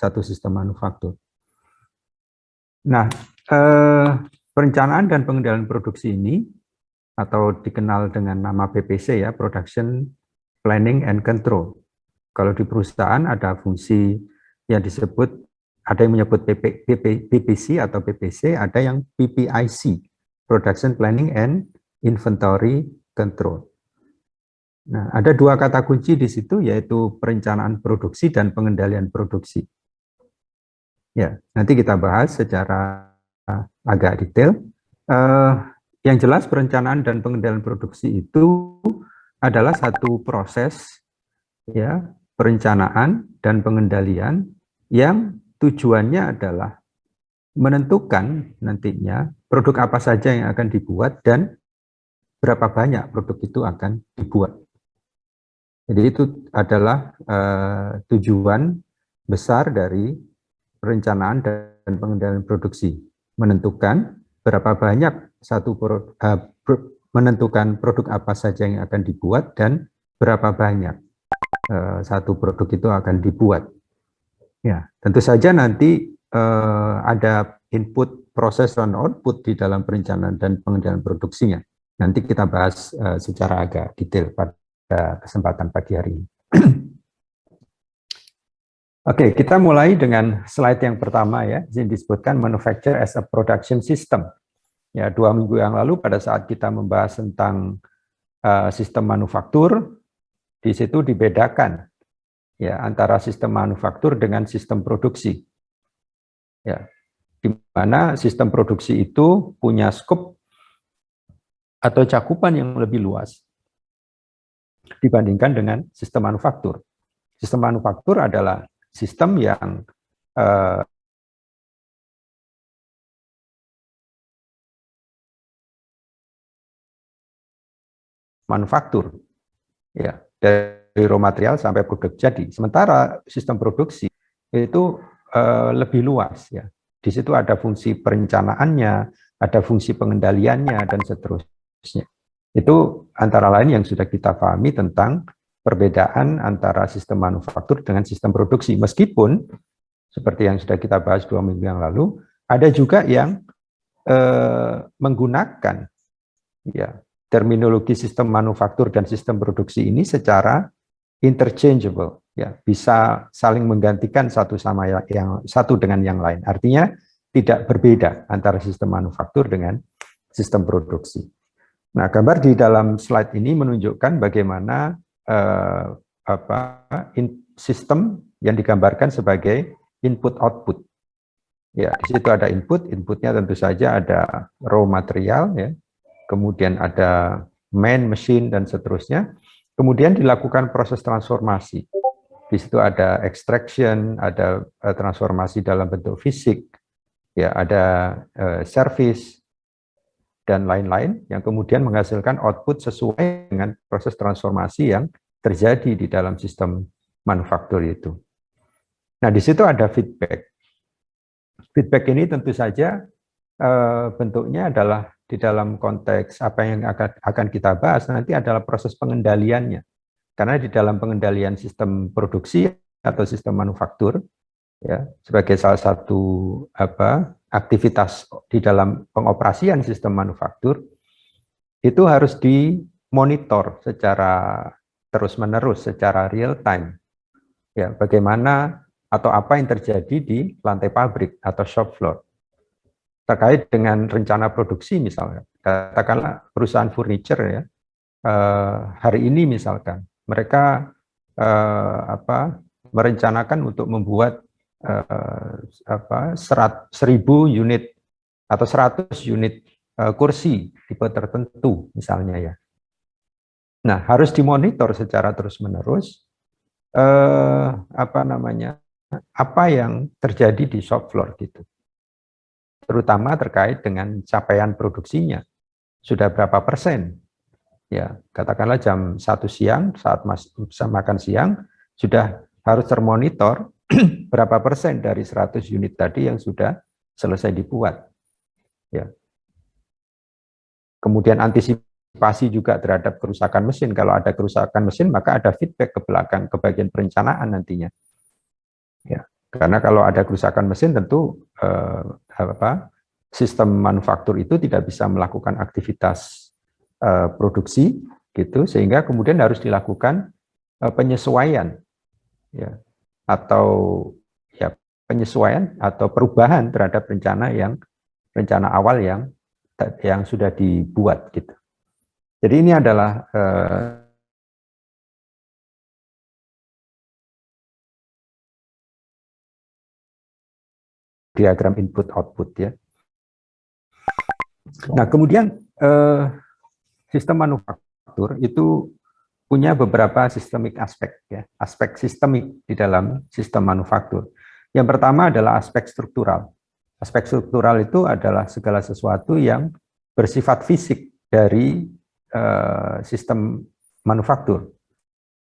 satu sistem manufaktur. Nah, perencanaan dan pengendalian produksi ini atau dikenal dengan nama PPC ya, Production Planning and Control. Kalau di perusahaan ada fungsi yang disebut, ada yang menyebut PPC atau PPC, ada yang PPIC, Production Planning and Inventory Control. Nah, ada dua kata kunci di situ, yaitu perencanaan produksi dan pengendalian produksi. Ya, nanti kita bahas secara agak detail. Yang jelas perencanaan dan pengendalian produksi itu adalah satu proses ya, perencanaan dan pengendalian yang tujuannya adalah menentukan nantinya produk apa saja yang akan dibuat dan berapa banyak produk itu akan dibuat. Jadi itu adalah tujuan besar dari perencanaan dan pengendalian produksi, menentukan berapa banyak menentukan produk apa saja yang akan dibuat dan berapa banyak satu produk itu akan dibuat. Ya, tentu saja nanti ada input, proses, dan output di dalam perencanaan dan pengendalian produksinya. Nanti kita bahas secara agak detail pada kesempatan pagi hari ini. Oke, kita mulai dengan slide yang pertama ya, yang disebutkan manufacture as a production system. Ya, 2 minggu yang lalu pada saat kita membahas tentang sistem manufaktur, di situ dibedakan ya antara sistem manufaktur dengan sistem produksi. Ya, di mana sistem produksi itu punya skop atau cakupan yang lebih luas dibandingkan dengan sistem manufaktur. Sistem manufaktur adalah sistem yang manufaktur, ya, dari raw material sampai produk jadi. Sementara sistem produksi itu lebih luas, ya. Di situ ada fungsi perencanaannya, ada fungsi pengendaliannya, dan seterusnya. Itu antara lain yang sudah kita pahami tentang perbedaan antara sistem manufaktur dengan sistem produksi. Meskipun, seperti yang sudah kita bahas 2 minggu yang lalu, ada juga yang menggunakan ya, terminologi sistem manufaktur dan sistem produksi ini secara interchangeable, ya, bisa saling menggantikan satu dengan yang lain. Artinya tidak berbeda antara sistem manufaktur dengan sistem produksi. Nah, gambar di dalam slide ini menunjukkan bagaimana sistem yang digambarkan sebagai input-output. Ya, di situ ada inputnya tentu saja ada raw material, ya, kemudian ada man, mesin, dan seterusnya. Kemudian dilakukan proses transformasi. Di situ ada extraction, ada transformasi dalam bentuk fisik, ya, ada service, dan lain-lain yang kemudian menghasilkan output sesuai dengan proses transformasi yang terjadi di dalam sistem manufaktur itu. Nah, di situ ada feedback. Feedback ini tentu saja bentuknya adalah di dalam konteks apa yang akan kita bahas nanti adalah proses pengendaliannya. Karena di dalam pengendalian sistem produksi atau sistem manufaktur, ya, sebagai salah satu aktivitas di dalam pengoperasian sistem manufaktur, itu harus dimonitor secara terus-menerus, secara real time. Ya, bagaimana atau apa yang terjadi di lantai pabrik atau shop floor. Terkait dengan rencana produksi misalnya, katakanlah perusahaan furniture ya, hari ini misalkan, mereka merencanakan untuk membuat 1000 unit atau 100 unit kursi tipe tertentu misalnya ya. Nah, harus dimonitor secara terus-menerus apa yang terjadi di shop floor gitu. Terutama terkait dengan capaian produksinya. Sudah berapa persen? Ya, katakanlah jam 1 siang saat makan siang sudah harus termonitor berapa persen dari 100 unit tadi yang sudah selesai dibuat. Ya. Kemudian antisipasi juga terhadap kerusakan mesin. Kalau ada kerusakan mesin, maka ada feedback ke belakang, ke bagian perencanaan nantinya. Ya. Karena kalau ada kerusakan mesin tentu sistem manufaktur itu tidak bisa melakukan aktivitas produksi gitu, sehingga kemudian harus dilakukan penyesuaian ya, atau ya penyesuaian atau perubahan terhadap rencana awal yang sudah dibuat gitu. Jadi ini adalah diagram input output ya. Nah, kemudian sistem manufaktur itu punya beberapa sistemik aspek ya, aspek sistemik di dalam sistem manufaktur. Yang pertama adalah aspek struktural. Aspek struktural itu adalah segala sesuatu yang bersifat fisik dari sistem manufaktur.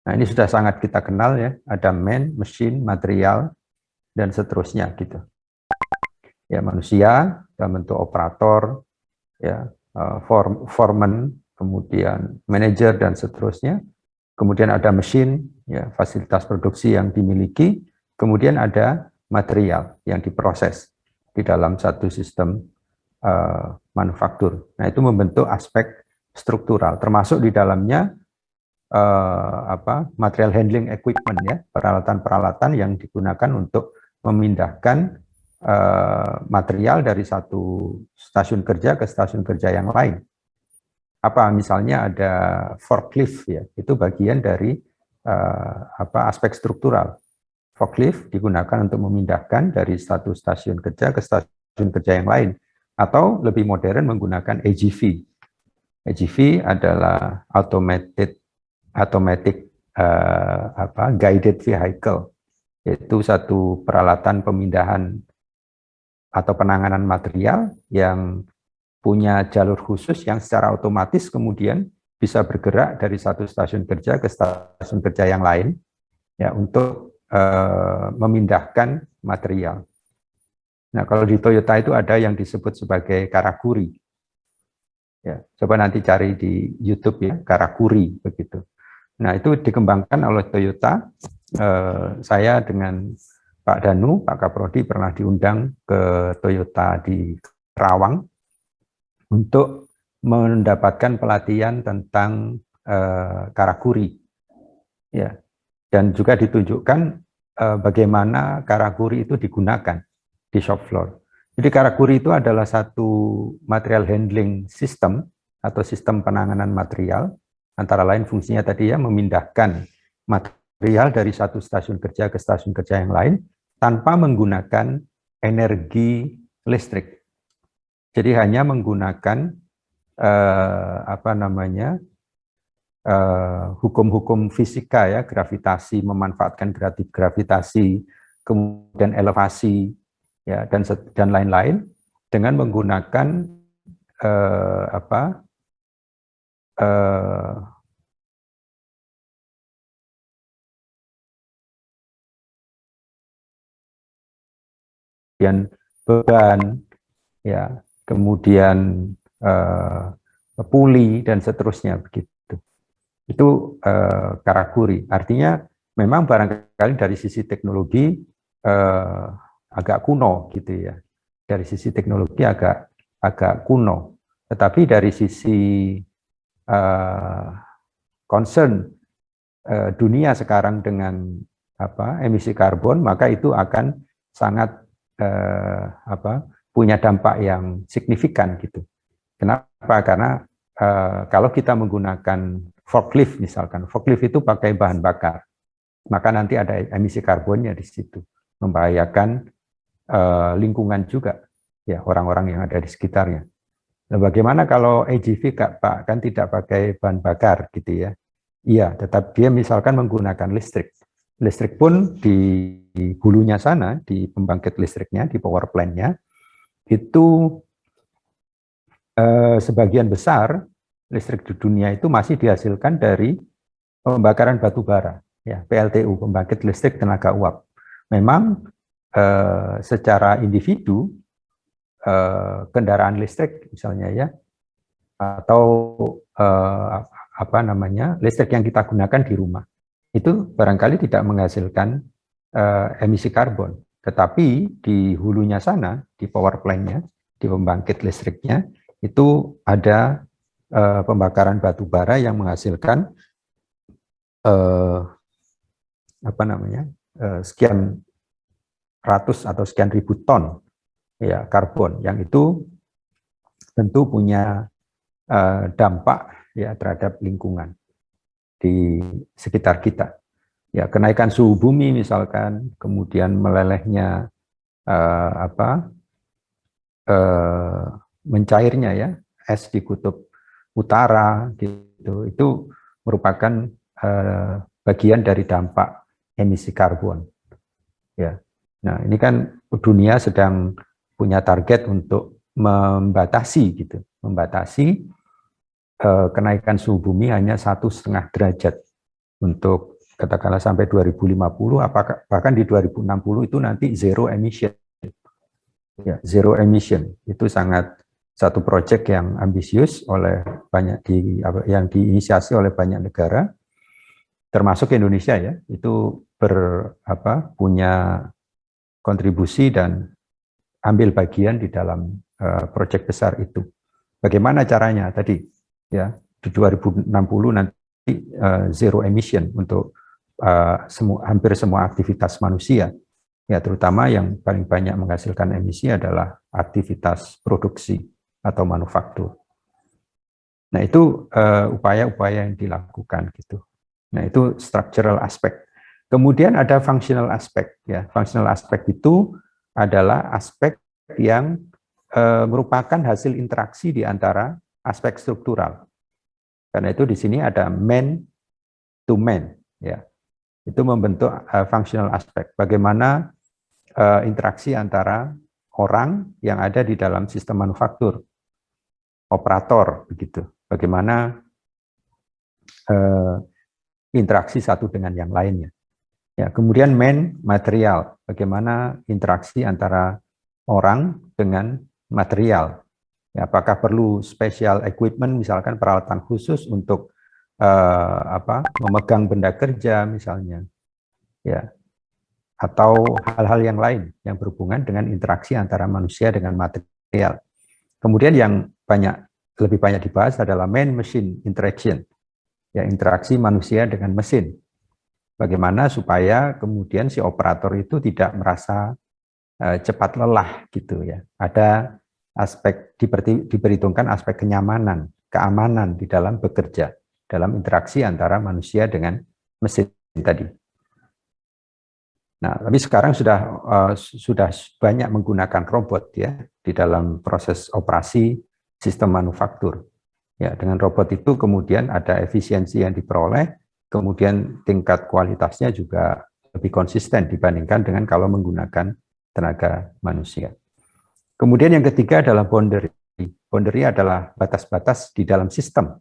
Nah, ini sudah sangat kita kenal ya, ada man, mesin, material, dan seterusnya gitu. Ya, manusia dalam bentuk operator, ya, foreman, kemudian manajer dan seterusnya. Kemudian ada mesin, ya, fasilitas produksi yang dimiliki. Kemudian ada material yang diproses di dalam satu sistem manufaktur. Nah, itu membentuk aspek struktural, termasuk di dalamnya material handling equipment ya, peralatan-peralatan yang digunakan untuk memindahkan material dari satu stasiun kerja ke stasiun kerja yang lain. Apa misalnya ada forklift ya, itu bagian dari aspek struktural. Forklift digunakan untuk memindahkan dari satu stasiun kerja ke stasiun kerja yang lain, atau lebih modern menggunakan AGV. AGV adalah automatic guided vehicle, yaitu satu peralatan pemindahan atau penanganan material yang punya jalur khusus yang secara otomatis kemudian bisa bergerak dari satu stasiun kerja ke stasiun kerja yang lain ya, untuk memindahkan material. Nah, kalau di Toyota itu ada yang disebut sebagai karakuri. Ya, coba nanti cari di YouTube ya, karakuri begitu. Nah, itu dikembangkan oleh Toyota. Saya dengan Pak Danu, Pak Kaprodi pernah diundang ke Toyota di Kerawang untuk mendapatkan pelatihan tentang karakuri. Ya, dan juga ditunjukkan bagaimana karakuri itu digunakan di shop floor. Jadi karakuri itu adalah satu material handling system atau sistem penanganan material, antara lain fungsinya tadi ya, memindahkan material dari satu stasiun kerja ke stasiun kerja yang lain tanpa menggunakan energi listrik. Jadi hanya menggunakan hukum-hukum fisika ya, gravitasi, memanfaatkan gravitasi, kemudian elevasi ya, dan lain-lain dengan menggunakan beban ya, kemudian puli dan seterusnya begitu. Itu karakuri. Artinya memang barangkali dari sisi teknologi agak kuno gitu ya. Dari sisi teknologi agak kuno. Tetapi dari sisi concern dunia sekarang dengan emisi karbon, maka itu akan sangat punya dampak yang signifikan gitu. Kenapa? Karena kalau kita menggunakan forklift misalkan, forklift itu pakai bahan bakar, maka nanti ada emisi karbonnya di situ, membahayakan lingkungan juga, ya, orang-orang yang ada di sekitarnya. Nah, bagaimana kalau AGV Pak, kan tidak pakai bahan bakar gitu ya? Iya, tetap dia misalkan menggunakan listrik. Listrik pun di hulunya sana, di pembangkit listriknya, di power plant-nya, itu sebagian besar listrik di dunia itu masih dihasilkan dari pembakaran batu bara, ya, PLTU, pembangkit listrik tenaga uap. Memang secara individu kendaraan listrik misalnya ya, atau listrik yang kita gunakan di rumah itu barangkali tidak menghasilkan emisi karbon, Tetapi di hulunya sana, di power plant-nya, di pembangkit listriknya, itu ada pembakaran batu bara yang menghasilkan sekian ratus atau sekian ribu ton ya karbon, yang itu tentu punya dampak ya terhadap lingkungan di sekitar kita. Ya, kenaikan suhu bumi misalkan, kemudian melelehnya mencairnya ya es di kutub utara gitu, itu merupakan bagian dari dampak emisi karbon. Ya, nah ini kan dunia sedang punya target untuk membatasi gitu, membatasi kenaikan suhu bumi hanya 1,5 derajat untuk katakanlah sampai 2050, apakah bahkan di 2060 itu nanti zero emission. Ya, zero emission itu sangat satu proyek yang ambisius oleh yang diinisiasi oleh banyak negara, termasuk Indonesia ya, itu punya kontribusi dan ambil bagian di dalam proyek besar itu. Bagaimana caranya tadi ya, di 2060 nanti zero emission untuk hampir semua aktivitas manusia. Ya, terutama yang paling banyak menghasilkan emisi adalah aktivitas produksi atau manufaktur. Nah, itu upaya-upaya yang dilakukan gitu. Nah, itu structural aspek. Kemudian ada functional aspek ya. Functional aspek itu adalah aspek yang merupakan hasil interaksi di antara aspek struktural. Karena itu di sini ada man to man ya. Itu membentuk functional aspek. Bagaimana interaksi antara orang yang ada di dalam sistem manufaktur, operator begitu. Bagaimana interaksi satu dengan yang lainnya. Ya, kemudian man material, bagaimana interaksi antara orang dengan material. Ya, apakah perlu special equipment, misalkan peralatan khusus untuk memegang benda kerja misalnya. Ya, atau hal-hal yang lain yang berhubungan dengan interaksi antara manusia dengan material. Kemudian yang lebih banyak dibahas adalah man-machine interaction, ya, interaksi manusia dengan mesin. Bagaimana supaya kemudian si operator itu tidak merasa cepat lelah gitu ya. Ada aspek diperhitungkan aspek kenyamanan, keamanan di dalam bekerja, dalam interaksi antara manusia dengan mesin tadi. Nah, tapi sekarang sudah banyak menggunakan robot ya di dalam proses operasi sistem manufaktur. Ya, dengan robot itu kemudian ada efisiensi yang diperoleh, kemudian tingkat kualitasnya juga lebih konsisten dibandingkan dengan kalau menggunakan tenaga manusia. Kemudian yang ketiga adalah boundary. Boundary adalah batas-batas di dalam sistem.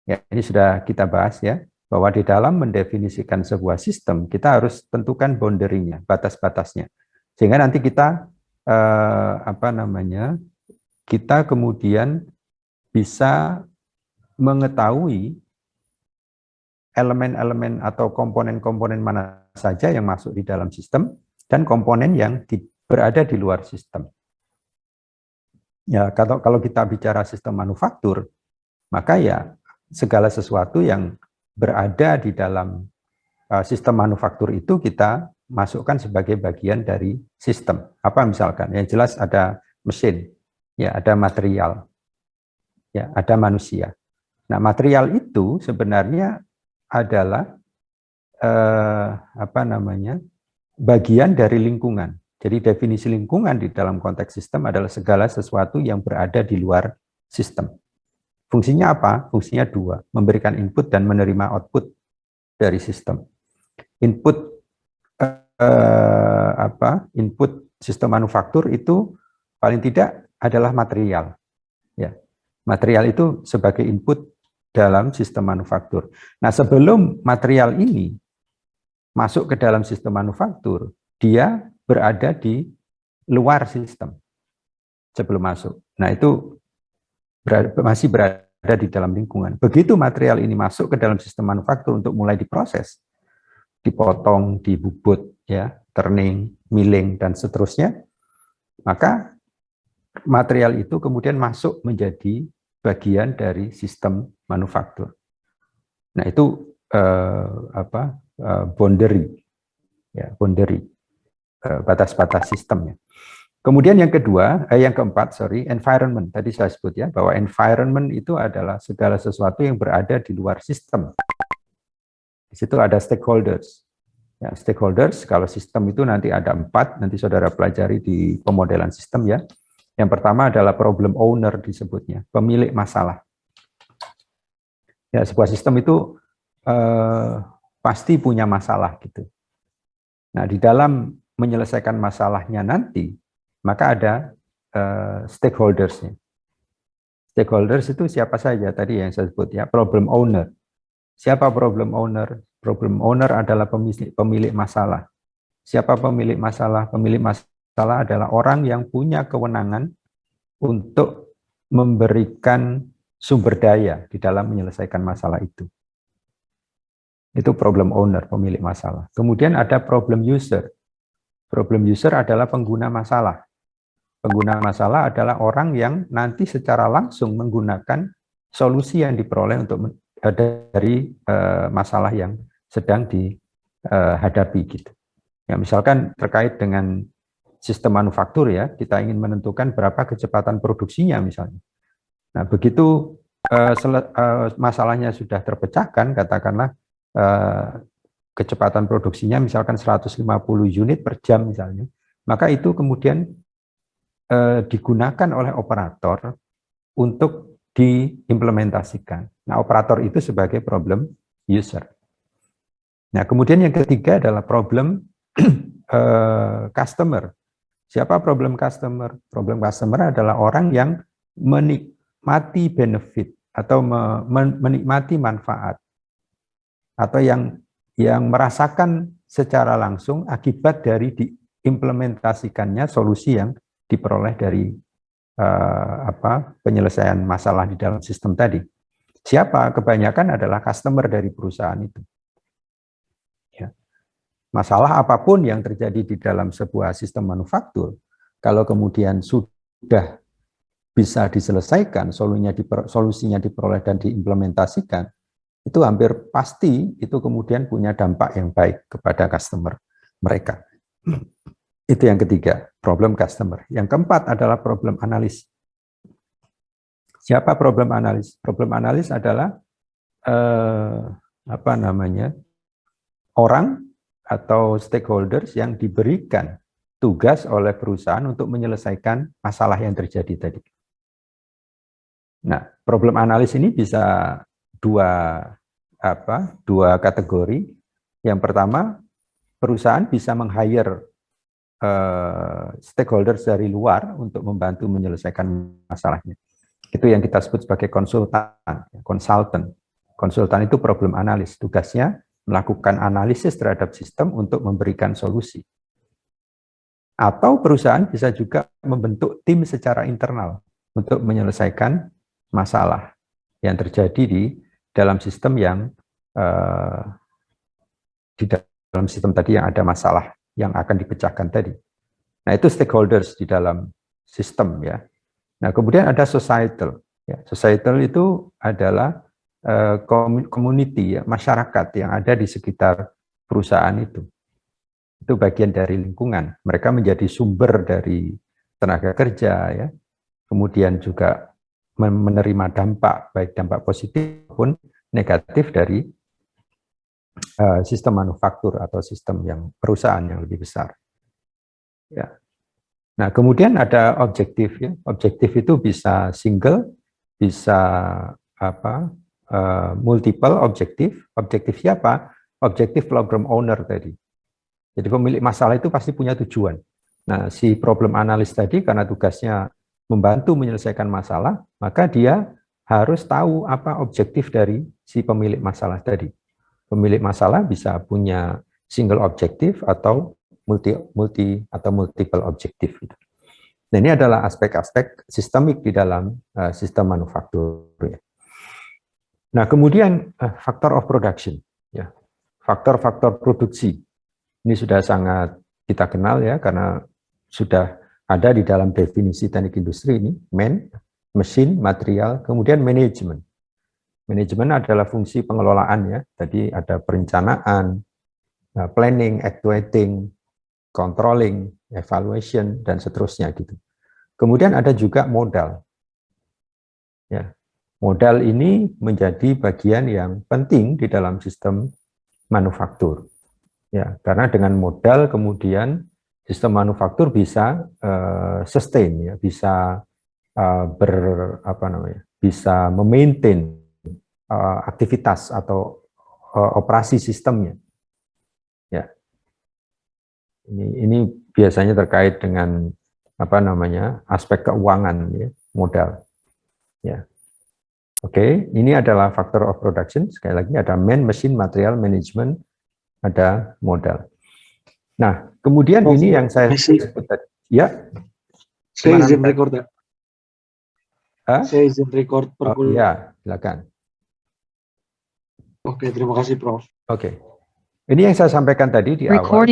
Ya, ini sudah kita bahas ya, bahwa di dalam mendefinisikan sebuah sistem, kita harus tentukan boundary-nya, batas-batasnya. Sehingga nanti kita, kita kemudian bisa mengetahui elemen-elemen atau komponen-komponen mana saja yang masuk di dalam sistem, dan komponen yang berada di luar sistem. Ya, kalau kita bicara sistem manufaktur, maka ya segala sesuatu yang berada di dalam sistem manufaktur itu kita masukkan sebagai bagian dari sistem. Apa misalkan? Yang jelas ada mesin, ya ada material, ya ada manusia. Nah, material itu sebenarnya adalah bagian dari lingkungan. Jadi definisi lingkungan di dalam konteks sistem adalah segala sesuatu yang berada di luar sistem. Fungsinya apa? Fungsinya dua, memberikan input dan menerima output dari sistem. Input input sistem manufaktur itu paling tidak adalah material. Ya, material itu sebagai input dalam sistem manufaktur. Nah, sebelum material ini masuk ke dalam sistem manufaktur, dia berada di luar sistem sebelum masuk. Nah, itu masih berada di dalam lingkungan. Begitu material ini masuk ke dalam sistem manufaktur untuk mulai diproses, dipotong, dibubut, ya, turning, milling, dan seterusnya, maka material itu kemudian masuk menjadi bagian dari sistem manufaktur. Nah, itu boundary, ya, boundary, batas-batas sistemnya. Kemudian yang keempat, environment. Tadi saya sebut ya, bahwa environment itu adalah segala sesuatu yang berada di luar sistem. Di situ ada stakeholders. Ya, stakeholders, kalau sistem itu nanti ada 4, nanti saudara pelajari di pemodelan sistem ya. Yang pertama adalah problem owner disebutnya, pemilik masalah. Ya, sebuah sistem itu pasti punya masalah gitu. Nah, di dalam menyelesaikan masalahnya nanti, maka ada stakeholders-nya. Stakeholders itu siapa saja tadi yang saya sebut ya, problem owner. Siapa problem owner? Problem owner adalah pemilik masalah. Siapa pemilik masalah? Pemilik masalah adalah orang yang punya kewenangan untuk memberikan sumber daya di dalam menyelesaikan masalah itu. Itu problem owner, pemilik masalah. Kemudian ada problem user. Problem user adalah pengguna masalah. Pengguna masalah adalah orang yang nanti secara langsung menggunakan solusi yang diperoleh untuk dari masalah yang sedang dihadapi gitu. Ya, misalkan terkait dengan sistem manufaktur ya, kita ingin menentukan berapa kecepatan produksinya misalnya. Nah, begitu masalahnya sudah terpecahkan, katakanlah kecepatan produksinya misalkan 150 unit per jam misalnya, maka itu kemudian digunakan oleh operator untuk diimplementasikan. Nah, operator itu sebagai problem user. Nah, kemudian yang ketiga adalah problem customer. Siapa problem customer? Problem customer adalah orang yang menikmati benefit atau menikmati manfaat, atau yang merasakan secara langsung akibat dari diimplementasikannya solusi yang diperoleh dari penyelesaian masalah di dalam sistem tadi. Siapa? Kebanyakan adalah customer dari perusahaan itu. Ya. Masalah apapun yang terjadi di dalam sebuah sistem manufaktur, kalau kemudian sudah bisa diselesaikan, solusinya diperoleh dan diimplementasikan, itu hampir pasti itu kemudian punya dampak yang baik kepada customer mereka. Itu yang ketiga, problem customer. Yang keempat adalah problem analis. Siapa problem analis? Problem analis adalah orang atau stakeholders yang diberikan tugas oleh perusahaan untuk menyelesaikan masalah yang terjadi tadi. Nah, problem analis ini bisa dua kategori. Yang pertama, perusahaan bisa meng-hire stakeholders dari luar untuk membantu menyelesaikan masalahnya. Itu yang kita sebut sebagai konsultan. Konsultan itu problem analis. Tugasnya melakukan analisis terhadap sistem untuk memberikan solusi. Atau perusahaan bisa juga membentuk tim secara internal untuk menyelesaikan masalah yang terjadi di dalam sistem yang di dalam sistem tadi yang ada masalah yang akan dipecahkan tadi. Nah, itu stakeholders di dalam sistem ya. Nah, kemudian ada societal. Ya, societal itu adalah community ya, masyarakat yang ada di sekitar perusahaan itu. Itu bagian dari lingkungan. Mereka menjadi sumber dari tenaga kerja ya. Kemudian juga menerima dampak, baik dampak positif maupun negatif dari sistem manufaktur atau sistem yang perusahaan yang lebih besar. Ya. Nah, kemudian ada objektif ya. Objektif itu bisa single, bisa multiple objektif. Objektif siapa? Objektif problem owner tadi. Jadi pemilik masalah itu pasti punya tujuan. Nah, si problem analis tadi karena tugasnya membantu menyelesaikan masalah, maka dia harus tahu apa objektif dari si pemilik masalah tadi. Pemilik masalah bisa punya single objektif atau multiple objektif. Nah, ini adalah aspek-aspek sistemik di dalam sistem manufaktur. Nah, kemudian faktor of production, ya, faktor-faktor produksi. Ini sudah sangat kita kenal ya, karena sudah ada di dalam definisi teknik industri ini, man, mesin, material, kemudian manajemen. Manajemen adalah fungsi pengelolaan ya, tadi ada perencanaan, planning, actuating, controlling, evaluation, dan seterusnya gitu. Kemudian ada juga modal. Ya, modal ini menjadi bagian yang penting di dalam sistem manufaktur. Ya, karena dengan modal kemudian sistem manufaktur bisa sustain ya, bisa bisa memaintain aktivitas atau operasi sistemnya. Ya, ini biasanya terkait dengan aspek keuangan ya, modal. Ya, oke, ini adalah factor of production. Sekali lagi ada man, mesin, material, management, ada modal. Nah, kemudian ini yang saya sebut tadi. Ya. Saya izin record ya. Saya izin record per kuliah. Ya, silakan. Oke, terima kasih, Prof. Oke. Ini yang saya sampaikan tadi di awal bahwa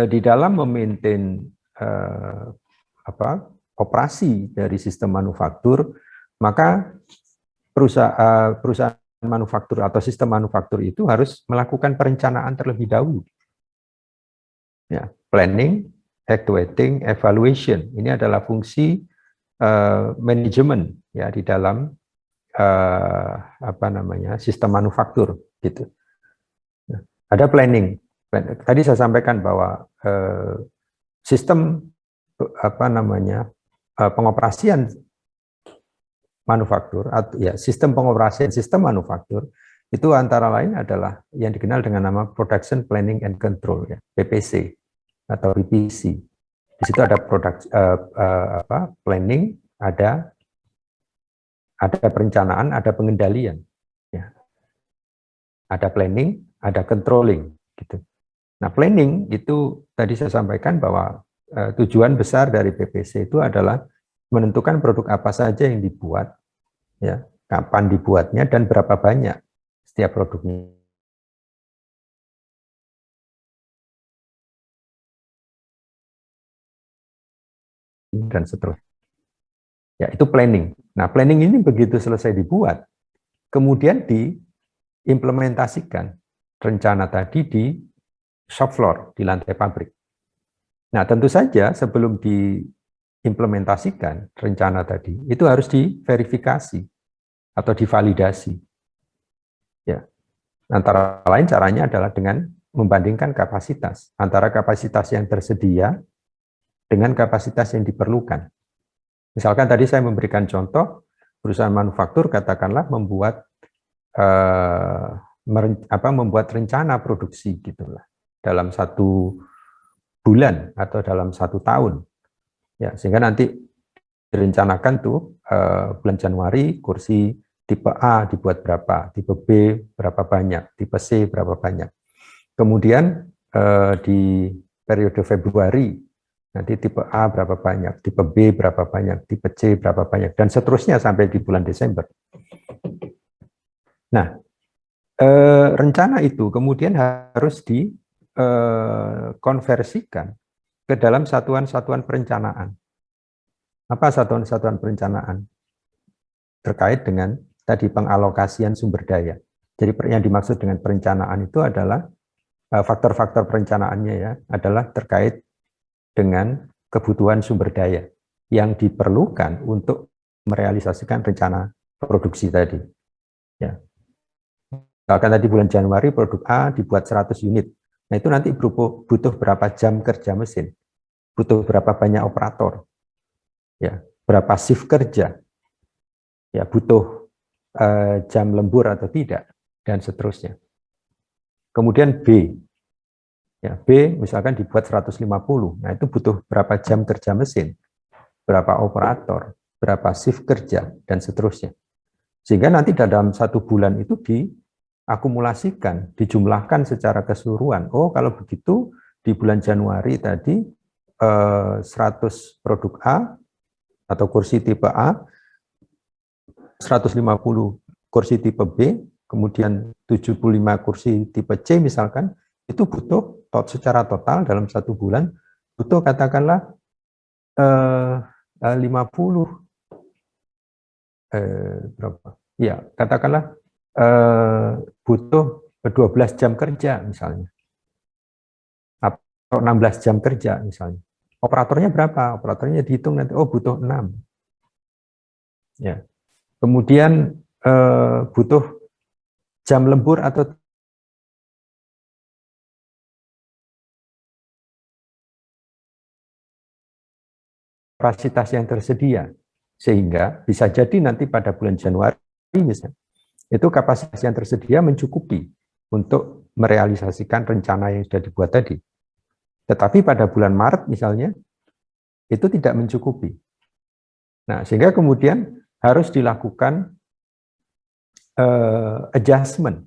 di dalam memaintain operasi dari sistem manufaktur, maka perusahaan manufaktur atau sistem manufaktur itu harus melakukan perencanaan terlebih dahulu. Ya, planning, actuating, evaluation. Ini adalah fungsi manajemen ya di dalam sistem manufaktur gitu. Nah, ada planning. Tadi saya sampaikan bahwa sistem pengoperasian manufaktur atau ya sistem pengoperasian sistem manufaktur itu antara lain adalah yang dikenal dengan nama Production Planning and Control ya, PPC atau PPC. Di situ ada planning, ada perencanaan, ada pengendalian ya. Ada planning, ada controlling gitu. Nah, planning itu tadi saya sampaikan bahwa tujuan besar dari PPC itu adalah menentukan produk apa saja yang dibuat ya, kapan dibuatnya dan berapa banyak setiap produknya. Dan seterusnya. Ya, itu planning. Nah, planning ini begitu selesai dibuat, kemudian diimplementasikan rencana tadi di shop floor, di lantai pabrik. Nah, tentu saja sebelum diimplementasikan rencana tadi, itu harus diverifikasi atau divalidasi. Ya. Antara lain caranya adalah dengan membandingkan kapasitas antara kapasitas yang tersedia dengan kapasitas yang diperlukan. Misalkan tadi saya memberikan contoh perusahaan manufaktur katakanlah membuat membuat rencana produksi gitulah dalam 1 bulan atau dalam 1 tahun. Ya, sehingga nanti direncanakan tuh bulan Januari kursi tipe A dibuat berapa, tipe B berapa banyak, tipe C berapa banyak. Kemudian di periode Februari nanti tipe A berapa banyak, tipe B berapa banyak, tipe C berapa banyak, dan seterusnya sampai di bulan Desember. Nah, rencana itu kemudian harus dikonversikan ke dalam satuan-satuan perencanaan. Apa satuan-satuan perencanaan? Terkait dengan tadi pengalokasian sumber daya. Jadi yang dimaksud dengan perencanaan itu adalah faktor-faktor perencanaannya ya, adalah terkait dengan kebutuhan sumber daya yang diperlukan untuk merealisasikan rencana produksi tadi. Ya. Misalkan tadi bulan Januari produk A dibuat 100 unit. Nah, itu nanti butuh berapa jam kerja mesin, butuh berapa banyak operator, ya, berapa shift kerja, ya, butuh jam lembur atau tidak, dan seterusnya. Kemudian B, ya, B misalkan dibuat 150, nah itu butuh berapa jam kerja mesin, berapa operator, berapa shift kerja, dan seterusnya. Sehingga nanti dalam 1 bulan itu diakumulasikan, dijumlahkan secara keseluruhan. Oh, kalau begitu di bulan Januari tadi 100 produk A atau kursi tipe A, 150 kursi tipe B, kemudian 75 kursi tipe C misalkan, itu butuh secara total dalam 1 bulan butuh katakanlah 50 berapa? Ya, katakanlah butuh 12 jam kerja misalnya. Atau 16 jam kerja misalnya. Operatornya berapa? Operatornya dihitung nanti, oh butuh 6. Ya. Kemudian butuh jam lembur atau kapasitas yang tersedia. Sehingga bisa jadi nanti pada bulan Januari misalnya, itu kapasitas yang tersedia mencukupi untuk merealisasikan rencana yang sudah dibuat tadi. Tetapi pada bulan Maret misalnya, itu tidak mencukupi. Nah, sehingga kemudian harus dilakukan adjustment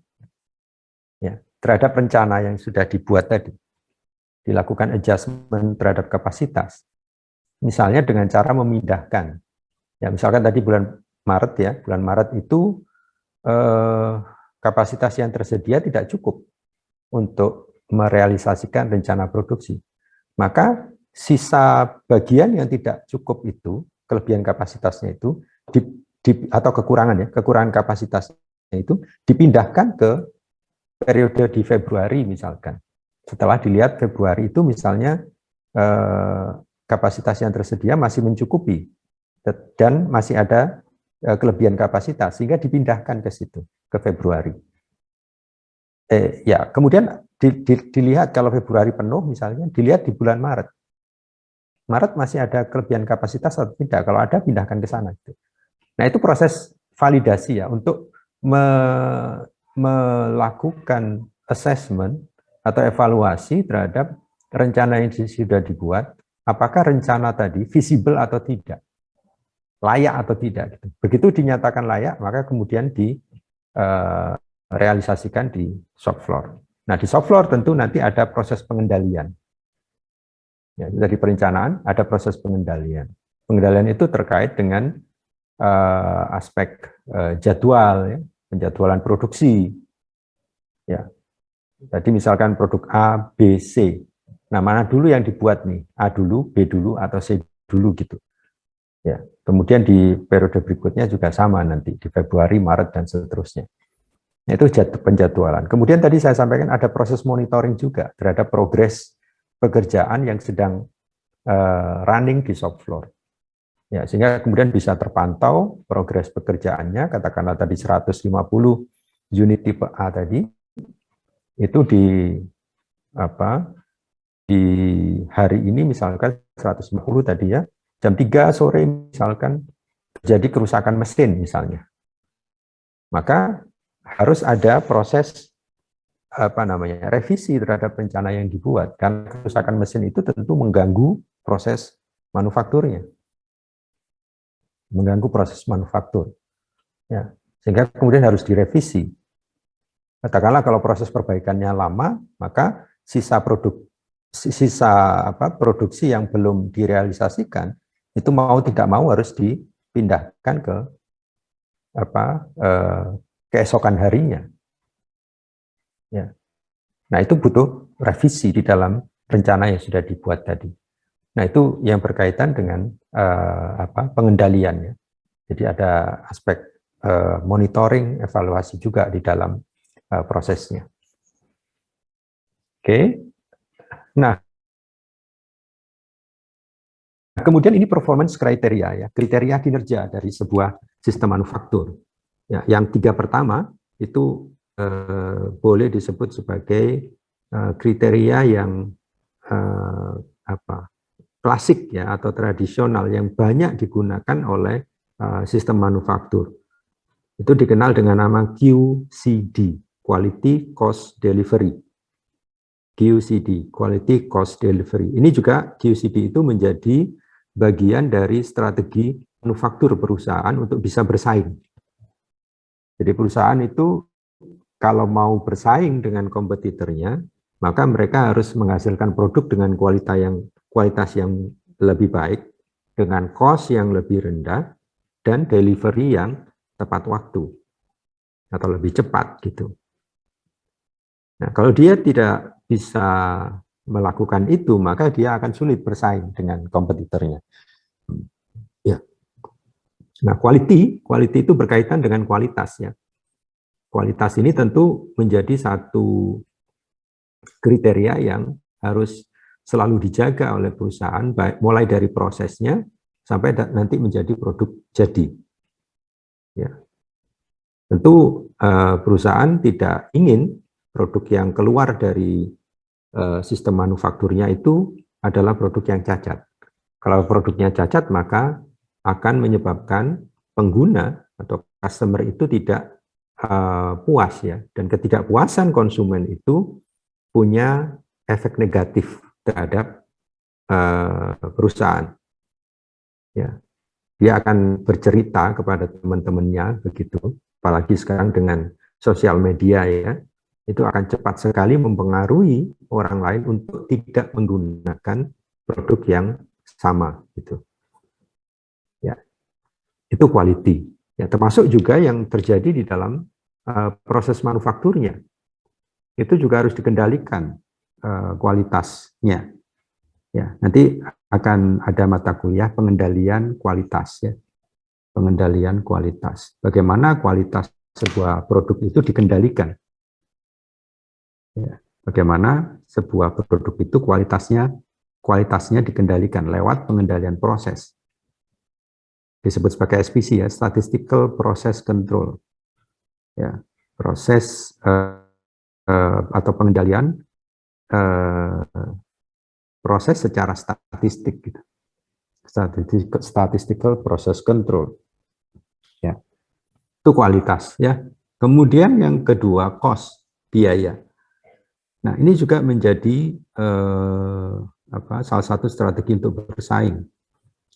ya, terhadap rencana yang sudah dibuat tadi. Dilakukan adjustment terhadap kapasitas. Misalnya dengan cara memindahkan. Ya, misalkan tadi bulan Maret ya, bulan Maret itu kapasitas yang tersedia tidak cukup untuk merealisasikan rencana produksi. Maka sisa bagian yang tidak cukup itu, kelebihan kapasitasnya itu, atau kekurangan ya, kekurangan kapasitasnya itu dipindahkan ke periode di Februari misalkan. Setelah dilihat Februari itu misalnya kapasitas yang tersedia masih mencukupi dan masih ada kelebihan kapasitas sehingga dipindahkan ke situ, ke Februari. Ya, kemudian dilihat kalau Februari penuh misalnya, dilihat di bulan Maret. Maret masih ada kelebihan kapasitas atau tidak? Kalau ada, pindahkan ke sana. Nah, itu proses validasi ya, untuk melakukan assessment atau evaluasi terhadap rencana yang sudah dibuat, apakah rencana tadi visible atau tidak, layak atau tidak. Gitu. Begitu dinyatakan layak, maka kemudian direalisasikan di shop floor. Nah, di shop floor tentu nanti ada proses pengendalian. Ya, dari perencanaan ada proses pengendalian. Pengendalian itu terkait dengan aspek jadwal, ya, penjadwalan produksi. Ya, jadi misalkan produk A, B, C. Nah, mana dulu yang dibuat nih? A dulu, B dulu, atau C dulu gitu. Ya, kemudian di periode berikutnya juga sama nanti di Februari, Maret dan seterusnya. Itu penjadwalan. Kemudian tadi saya sampaikan ada proses monitoring juga terhadap progres pekerjaan yang sedang running di shop floor. Ya, sehingga kemudian bisa terpantau progres pekerjaannya, katakanlah tadi 150 unit tipe A tadi, itu di hari ini misalkan 150 tadi ya, jam 3 sore misalkan terjadi kerusakan mesin misalnya. Maka harus ada proses revisi terhadap rencana yang dibuat, karena kerusakan mesin itu tentu mengganggu proses manufakturnya. Mengganggu proses manufaktur. Ya, sehingga kemudian harus direvisi. Katakanlah kalau proses perbaikannya lama, maka sisa produksi yang belum direalisasikan itu mau tidak mau harus dipindahkan ke keesokan harinya. Ya. Nah, itu butuh revisi di dalam rencana yang sudah dibuat tadi. Nah, itu yang berkaitan dengan pengendaliannya. Jadi ada aspek monitoring, evaluasi juga di dalam prosesnya. Oke. Nah, kemudian ini performance kriteria ya, kriteria kinerja dari sebuah sistem manufaktur. Ya, yang 3 pertama itu boleh disebut sebagai kriteria yang klasik ya atau tradisional yang banyak digunakan oleh sistem manufaktur. Itu dikenal dengan nama QCD, Quality Cost Delivery. QCD, Quality Cost Delivery. Ini juga QCD itu menjadi bagian dari strategi manufaktur perusahaan untuk bisa bersaing. Jadi perusahaan itu kalau mau bersaing dengan kompetitornya, maka mereka harus menghasilkan produk dengan kualitas yang lebih baik, dengan cost yang lebih rendah, dan delivery yang tepat waktu, atau lebih cepat gitu. Nah, kalau dia tidak bisa melakukan itu, maka dia akan sulit bersaing dengan kompetitornya. Ya. Nah, quality itu berkaitan dengan kualitasnya. Kualitas ini tentu menjadi satu kriteria yang harus selalu dijaga oleh perusahaan, baik mulai dari prosesnya sampai nanti menjadi produk jadi. Ya. Tentu perusahaan tidak ingin produk yang keluar dari sistem manufakturnya itu adalah produk yang cacat. Kalau produknya cacat, maka akan menyebabkan pengguna atau customer itu tidak puas ya, dan ketidakpuasan konsumen itu punya efek negatif terhadap perusahaan. Ya, dia akan bercerita kepada teman-temannya begitu, apalagi sekarang dengan sosial media ya, itu akan cepat sekali mempengaruhi orang lain untuk tidak menggunakan produk yang sama gitu. Ya, itu quality. Ya, termasuk juga yang terjadi di dalam proses manufakturnya. Itu juga harus dikendalikan kualitasnya. Ya, nanti akan ada mata kuliah pengendalian kualitas ya. Pengendalian kualitas. Bagaimana kualitas sebuah produk itu dikendalikan. Ya, bagaimana sebuah produk itu kualitasnya dikendalikan lewat pengendalian proses. Disebut sebagai SPC ya, Statistical Process Control. Ya, proses atau pengendalian proses secara statistik gitu. Statistical Process Control. Ya. Itu kualitas ya. Kemudian yang kedua cost, biaya. Nah, ini juga menjadi salah satu strategi untuk bersaing.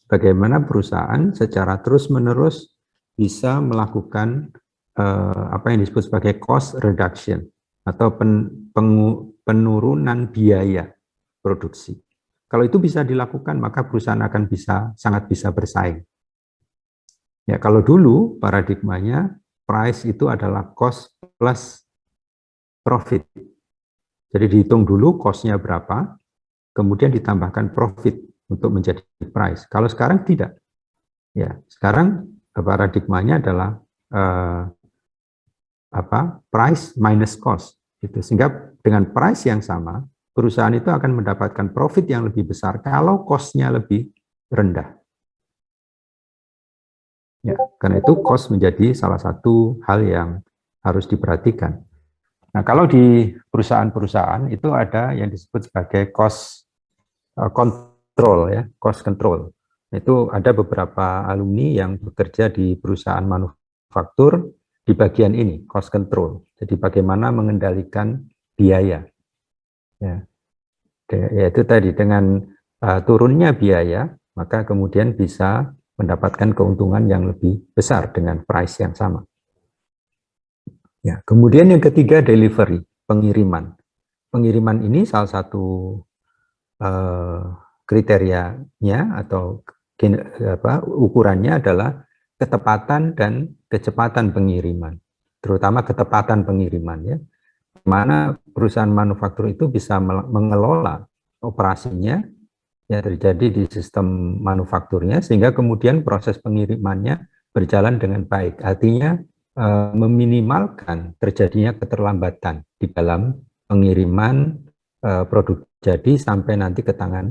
Bagaimana perusahaan secara terus-menerus bisa melakukan apa yang disebut sebagai cost reduction atau penurunan biaya produksi. Kalau itu bisa dilakukan, maka perusahaan akan sangat bisa bersaing. Ya, kalau dulu paradigmanya price itu adalah cost plus profit. Jadi dihitung dulu cost-nya berapa, kemudian ditambahkan profit untuk menjadi price. Kalau sekarang tidak. Ya, sekarang paradigmanya adalah price minus cost. Gitu. Sehingga dengan price yang sama, perusahaan itu akan mendapatkan profit yang lebih besar kalau cost-nya lebih rendah. Ya, karena itu cost menjadi salah satu hal yang harus diperhatikan. Nah, kalau di perusahaan-perusahaan itu ada yang disebut sebagai cost control ya, cost control. Itu ada beberapa alumni yang bekerja di perusahaan manufaktur di bagian ini, cost control. Jadi bagaimana mengendalikan biaya. Ya. Yaitu tadi dengan turunnya biaya, maka kemudian bisa mendapatkan keuntungan yang lebih besar dengan price yang sama. Ya, kemudian yang ketiga delivery, pengiriman. Pengiriman ini salah satu kriterianya atau ukurannya adalah ketepatan dan kecepatan pengiriman, terutama ketepatan pengiriman ya. Mana perusahaan manufaktur itu bisa mengelola operasinya yang terjadi di sistem manufakturnya sehingga kemudian proses pengirimannya berjalan dengan baik. Artinya meminimalkan terjadinya keterlambatan di dalam pengiriman produk jadi sampai nanti ke tangan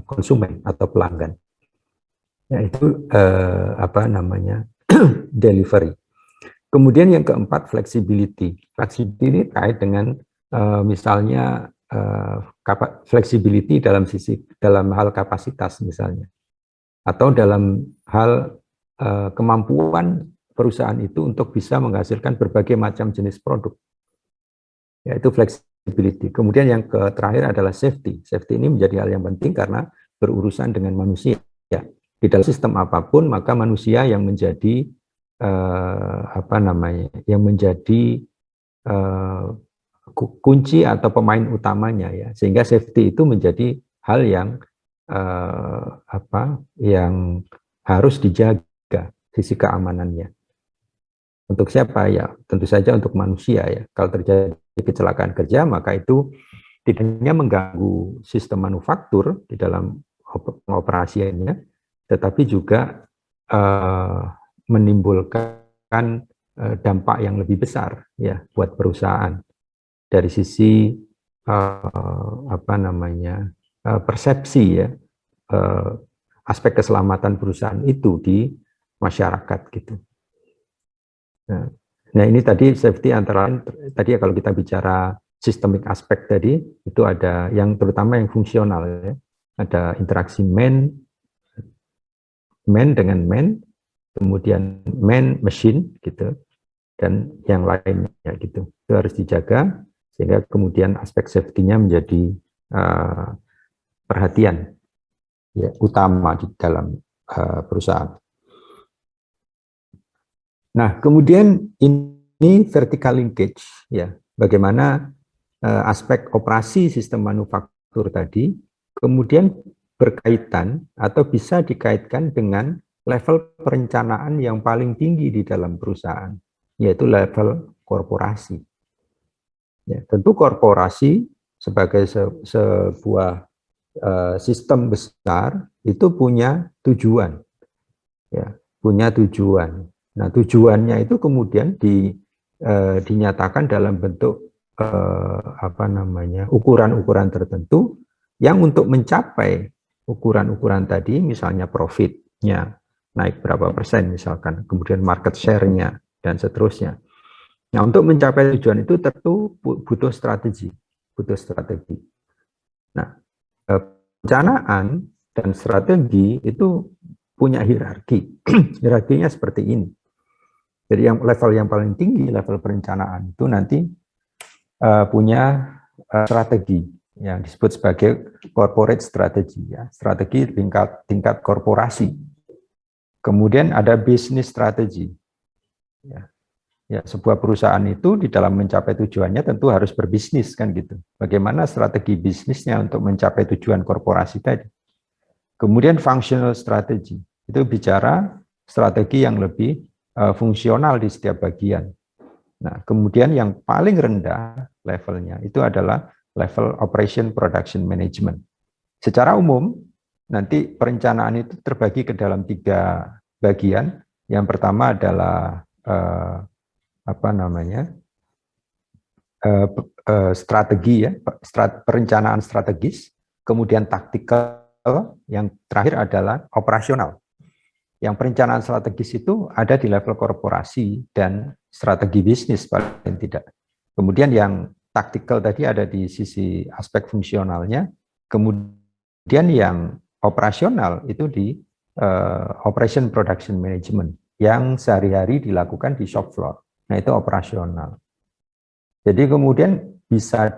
konsumen atau pelanggan. Yaitu delivery. Kemudian yang keempat flexibility. Flexibility terkait dengan misalnya flexibility dalam hal kapasitas misalnya, atau dalam hal kemampuan perusahaan itu untuk bisa menghasilkan berbagai macam jenis produk, yaitu flexibility. Kemudian yang terakhir adalah safety. Safety ini menjadi hal yang penting karena berurusan dengan manusia. Di dalam sistem apapun maka manusia yang menjadi yang menjadi kunci atau pemain utamanya ya, sehingga safety itu menjadi hal yang yang harus dijaga sisi keamanannya. Untuk siapa ya? Tentu saja untuk manusia ya. Kalau terjadi kecelakaan kerja, maka itu tidak hanya mengganggu sistem manufaktur di dalam pengoperasiannya, tetapi juga menimbulkan dampak yang lebih besar ya buat perusahaan dari sisi persepsi ya, aspek keselamatan perusahaan itu di masyarakat gitu. Nah ini tadi safety antara lain tadi ya, kalau kita bicara sistemik aspek tadi itu ada yang terutama yang fungsional ya, ada interaksi man dengan man, kemudian man machine gitu, dan yang lainnya gitu. Itu harus dijaga sehingga kemudian aspek safety-nya menjadi perhatian ya, utama di dalam perusahaan. Nah, kemudian ini vertical linkage ya, bagaimana aspek operasi sistem manufaktur tadi kemudian berkaitan atau bisa dikaitkan dengan level perencanaan yang paling tinggi di dalam perusahaan, yaitu level korporasi. Ya, tentu korporasi sebagai sebuah sistem besar itu punya tujuan, ya, punya tujuan. Nah, tujuannya itu kemudian dinyatakan dalam bentuk ukuran-ukuran tertentu yang untuk mencapai ukuran-ukuran tadi, misalnya profitnya naik berapa persen misalkan, kemudian market share-nya dan seterusnya. Nah, untuk mencapai tujuan itu tentu butuh strategi, Nah, perencanaan dan strategi itu punya hierarki. Hierarkinya seperti ini. Jadi yang level yang paling tinggi, level perencanaan itu nanti punya strategi yang disebut sebagai corporate strategy, ya, strategi tingkat korporasi. Kemudian ada business strategy. Ya, sebuah perusahaan itu di dalam mencapai tujuannya tentu harus berbisnis kan gitu. Bagaimana strategi bisnisnya untuk mencapai tujuan korporasi tadi. Kemudian functional strategy, itu bicara strategi yang lebih fungsional di setiap bagian. Nah, kemudian yang paling rendah levelnya itu adalah level operation production management. Secara umum, nanti perencanaan itu terbagi ke dalam 3 bagian. Yang pertama adalah strategi ya, perencanaan strategis, kemudian taktikal, yang terakhir adalah operasional. Yang perencanaan strategis itu ada di level korporasi dan strategi bisnis paling tidak. Kemudian yang taktikal tadi ada di sisi aspek fungsionalnya, kemudian yang operasional itu di operation production management yang sehari-hari dilakukan di shop floor. Nah, itu operasional. Jadi kemudian bisa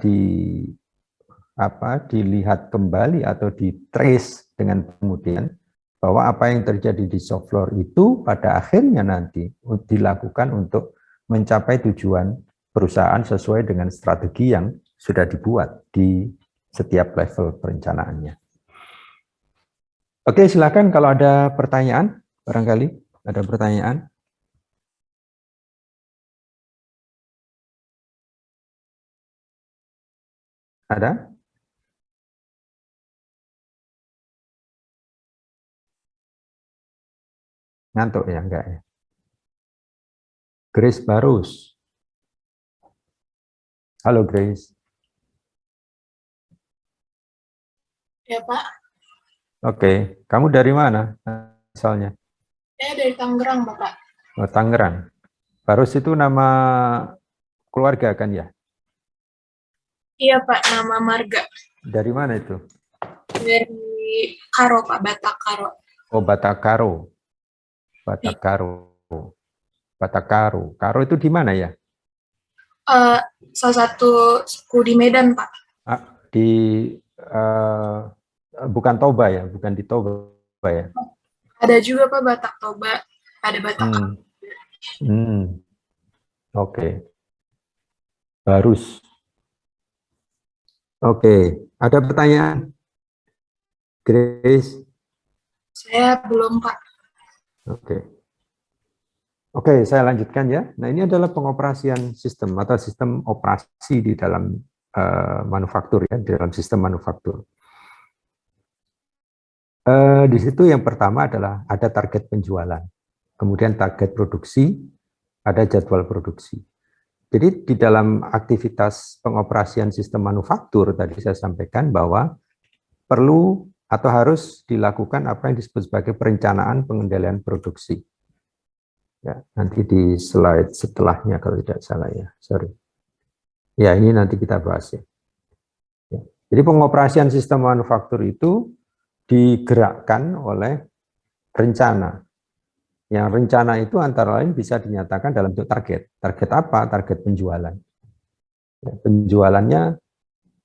dilihat kembali atau di-trace dengan kemudian bahwa apa yang terjadi di shop floor itu pada akhirnya nanti dilakukan untuk mencapai tujuan perusahaan sesuai dengan strategi yang sudah dibuat di setiap level perencanaannya. Oke, silakan kalau ada pertanyaan, barangkali ada pertanyaan. Ada? Ngantuk ya, enggak ya? Grace Barus. Halo Grace. Ya Pak. Oke, kamu dari mana asalnya? Saya dari Tangerang Bapak. Oh, Tangerang. Barus itu nama keluarga kan ya? Iya Pak, nama marga. Dari mana itu? Dari Karo Pak, Batak Karo. Oh, Batakaro. Batakaro. Batakaro. Karo itu di mana ya? Salah satu suku di Medan Pak. Bukan Toba ya, bukan di Toba ya. Ada juga Pak Batak Toba, ada Batak Karo. Oke. Barus. Oke, ada pertanyaan? Grace? Saya belum Pak. Oke. Oke, saya lanjutkan ya. Nah, ini adalah pengoperasian sistem atau sistem operasi di dalam manufaktur ya, di dalam sistem manufaktur. Di situ yang pertama adalah ada target penjualan, kemudian target produksi, ada jadwal produksi. Jadi di dalam aktivitas pengoperasian sistem manufaktur tadi saya sampaikan bahwa perlu atau harus dilakukan apa yang disebut sebagai perencanaan pengendalian produksi. Ya, nanti di slide setelahnya kalau tidak salah ya, sorry. Ya, ini nanti kita bahas ya. Jadi pengoperasian sistem manufaktur itu digerakkan oleh rencana. Yang rencana itu antara lain bisa dinyatakan dalam bentuk target. Target apa? Target penjualan. Ya,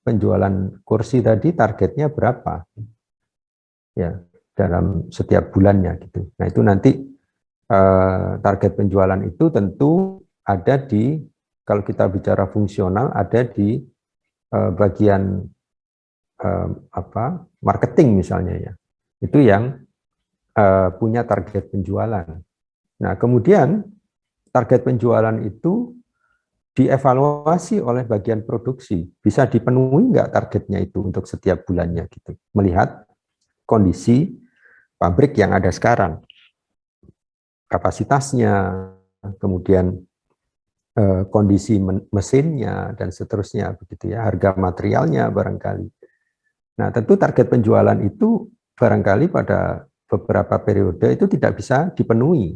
penjualan kursi tadi targetnya berapa? Ya, dalam setiap bulannya gitu. Nah, itu nanti target penjualan itu tentu ada di, kalau kita bicara fungsional, ada di bagian marketing misalnya ya. Itu yang punya target penjualan. Nah, kemudian target penjualan itu dievaluasi oleh bagian produksi. Bisa dipenuhi nggak targetnya itu untuk setiap bulannya gitu. Melihat kondisi pabrik yang ada sekarang. Kapasitasnya, kemudian kondisi mesinnya, dan seterusnya, begitu ya, harga materialnya barangkali. Nah, tentu target penjualan itu barangkali pada beberapa periode itu tidak bisa dipenuhi.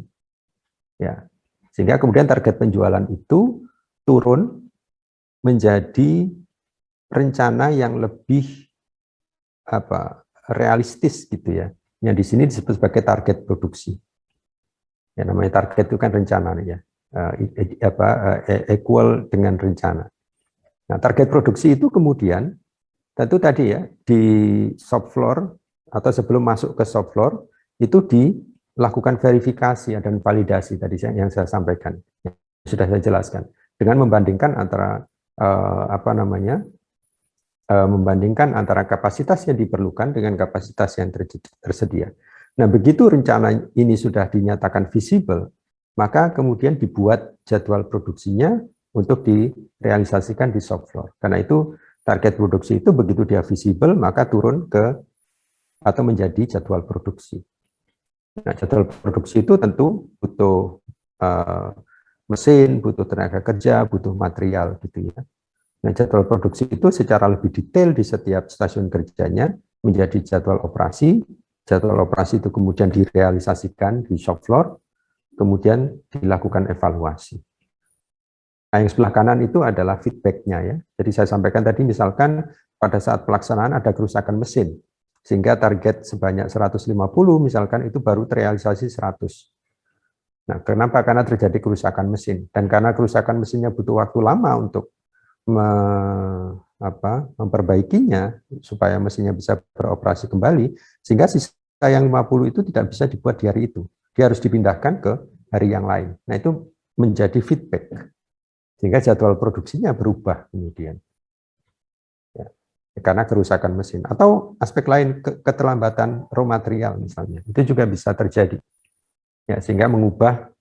Ya. Sehingga kemudian target penjualan itu turun menjadi rencana yang lebih realistis gitu ya. Yang di sini disebut sebagai target produksi. Ya, namanya target itu kan rencana ya, equal dengan rencana. Nah, target produksi itu kemudian tentu tadi ya di shop floor atau sebelum masuk ke shop floor itu dilakukan verifikasi dan validasi tadi yang saya sampaikan, yang sudah saya jelaskan, dengan membandingkan antara membandingkan antara kapasitas yang diperlukan dengan kapasitas yang tersedia. Nah, begitu rencana ini sudah dinyatakan visible, maka kemudian dibuat jadwal produksinya untuk direalisasikan di shop floor. Karena itu target produksi itu begitu dia visible, maka turun ke atau menjadi jadwal produksi. Nah, jadwal produksi itu tentu butuh mesin, butuh tenaga kerja, butuh material gitu ya. Nah, jadwal produksi itu secara lebih detail di setiap stasiun kerjanya menjadi jadwal operasi. Jadwal operasi itu kemudian direalisasikan di shop floor, kemudian dilakukan evaluasi. Nah, yang sebelah kanan itu adalah feedback-nya ya. Jadi saya sampaikan tadi misalkan pada saat pelaksanaan ada kerusakan mesin, sehingga target sebanyak 150 misalkan itu baru terrealisasi 100. Nah, kenapa? Karena terjadi kerusakan mesin. Dan karena kerusakan mesinnya butuh waktu lama untuk memperbaikinya supaya mesinnya bisa beroperasi kembali, sehingga sisa yang 50 itu tidak bisa dibuat di hari itu. Dia harus dipindahkan ke hari yang lain. Nah, itu menjadi feedback. Sehingga jadwal produksinya berubah kemudian. Ya, karena kerusakan mesin. Atau aspek lain, keterlambatan raw material misalnya. Itu juga bisa terjadi. Ya, sehingga mengubah,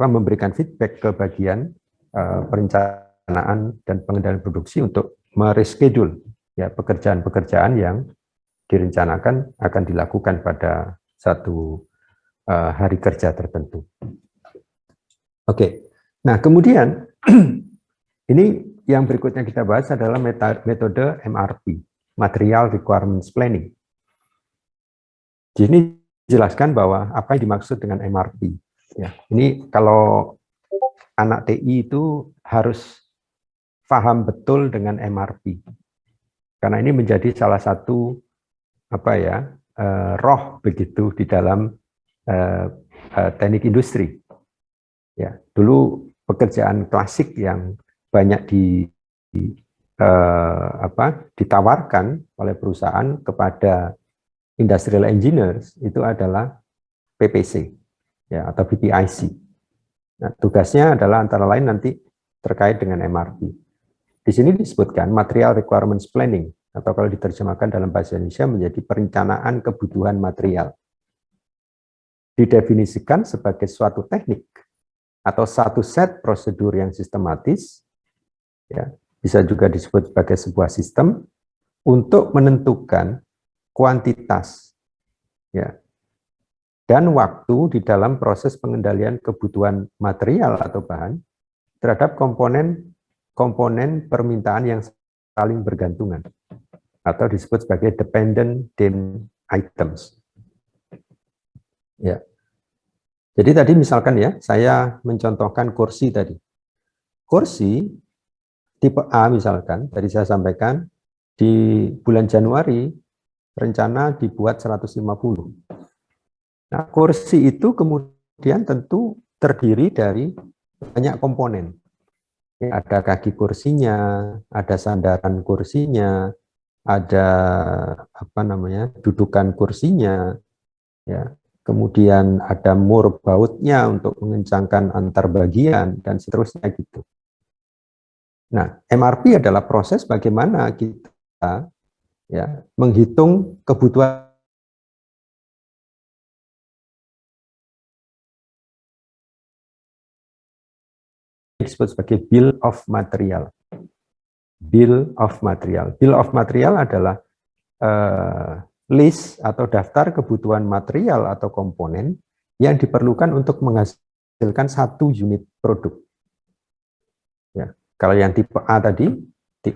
memberikan feedback ke bagian perencanaan dan pengendalian produksi untuk mereschedule ya pekerjaan-pekerjaan yang direncanakan akan dilakukan pada satu hari kerja tertentu. Oke, nah kemudian ini yang berikutnya kita bahas adalah metode MRP, Material Requirements Planning. Di sini jelaskan bahwa apa yang dimaksud dengan MRP. Ya, ini kalau anak TI itu harus paham betul dengan MRP, karena ini menjadi salah satu roh begitu di dalam teknik industri. Ya, dulu pekerjaan klasik yang banyak ditawarkan oleh perusahaan kepada industrial engineers itu adalah PPC ya, atau PPIC. Nah, tugasnya adalah antara lain nanti terkait dengan MRP. Di sini disebutkan Material Requirements Planning, atau kalau diterjemahkan dalam bahasa Indonesia menjadi perencanaan kebutuhan material. Didefinisikan sebagai suatu teknik atau satu set prosedur yang sistematis, ya, bisa juga disebut sebagai sebuah sistem untuk menentukan kuantitas, ya, dan waktu di dalam proses pengendalian kebutuhan material atau bahan terhadap komponen permintaan yang saling bergantungan atau disebut sebagai dependent demand items. Ya. Jadi tadi misalkan ya, saya mencontohkan kursi tadi. Kursi tipe A misalkan, tadi saya sampaikan di bulan Januari rencana dibuat 150. Nah, kursi itu kemudian tentu terdiri dari banyak komponen. Ya, ada kaki kursinya, ada sandaran kursinya, ada dudukan kursinya, ya. Kemudian ada mur bautnya untuk mengencangkan antar bagian dan seterusnya gitu. Nah, MRP adalah proses bagaimana kita, ya, menghitung kebutuhan disebut sebagai bill of material. Bill of material. Bill of material adalah list atau daftar kebutuhan material atau komponen yang diperlukan untuk menghasilkan satu unit produk. Ya, kalau yang tipe A tadi,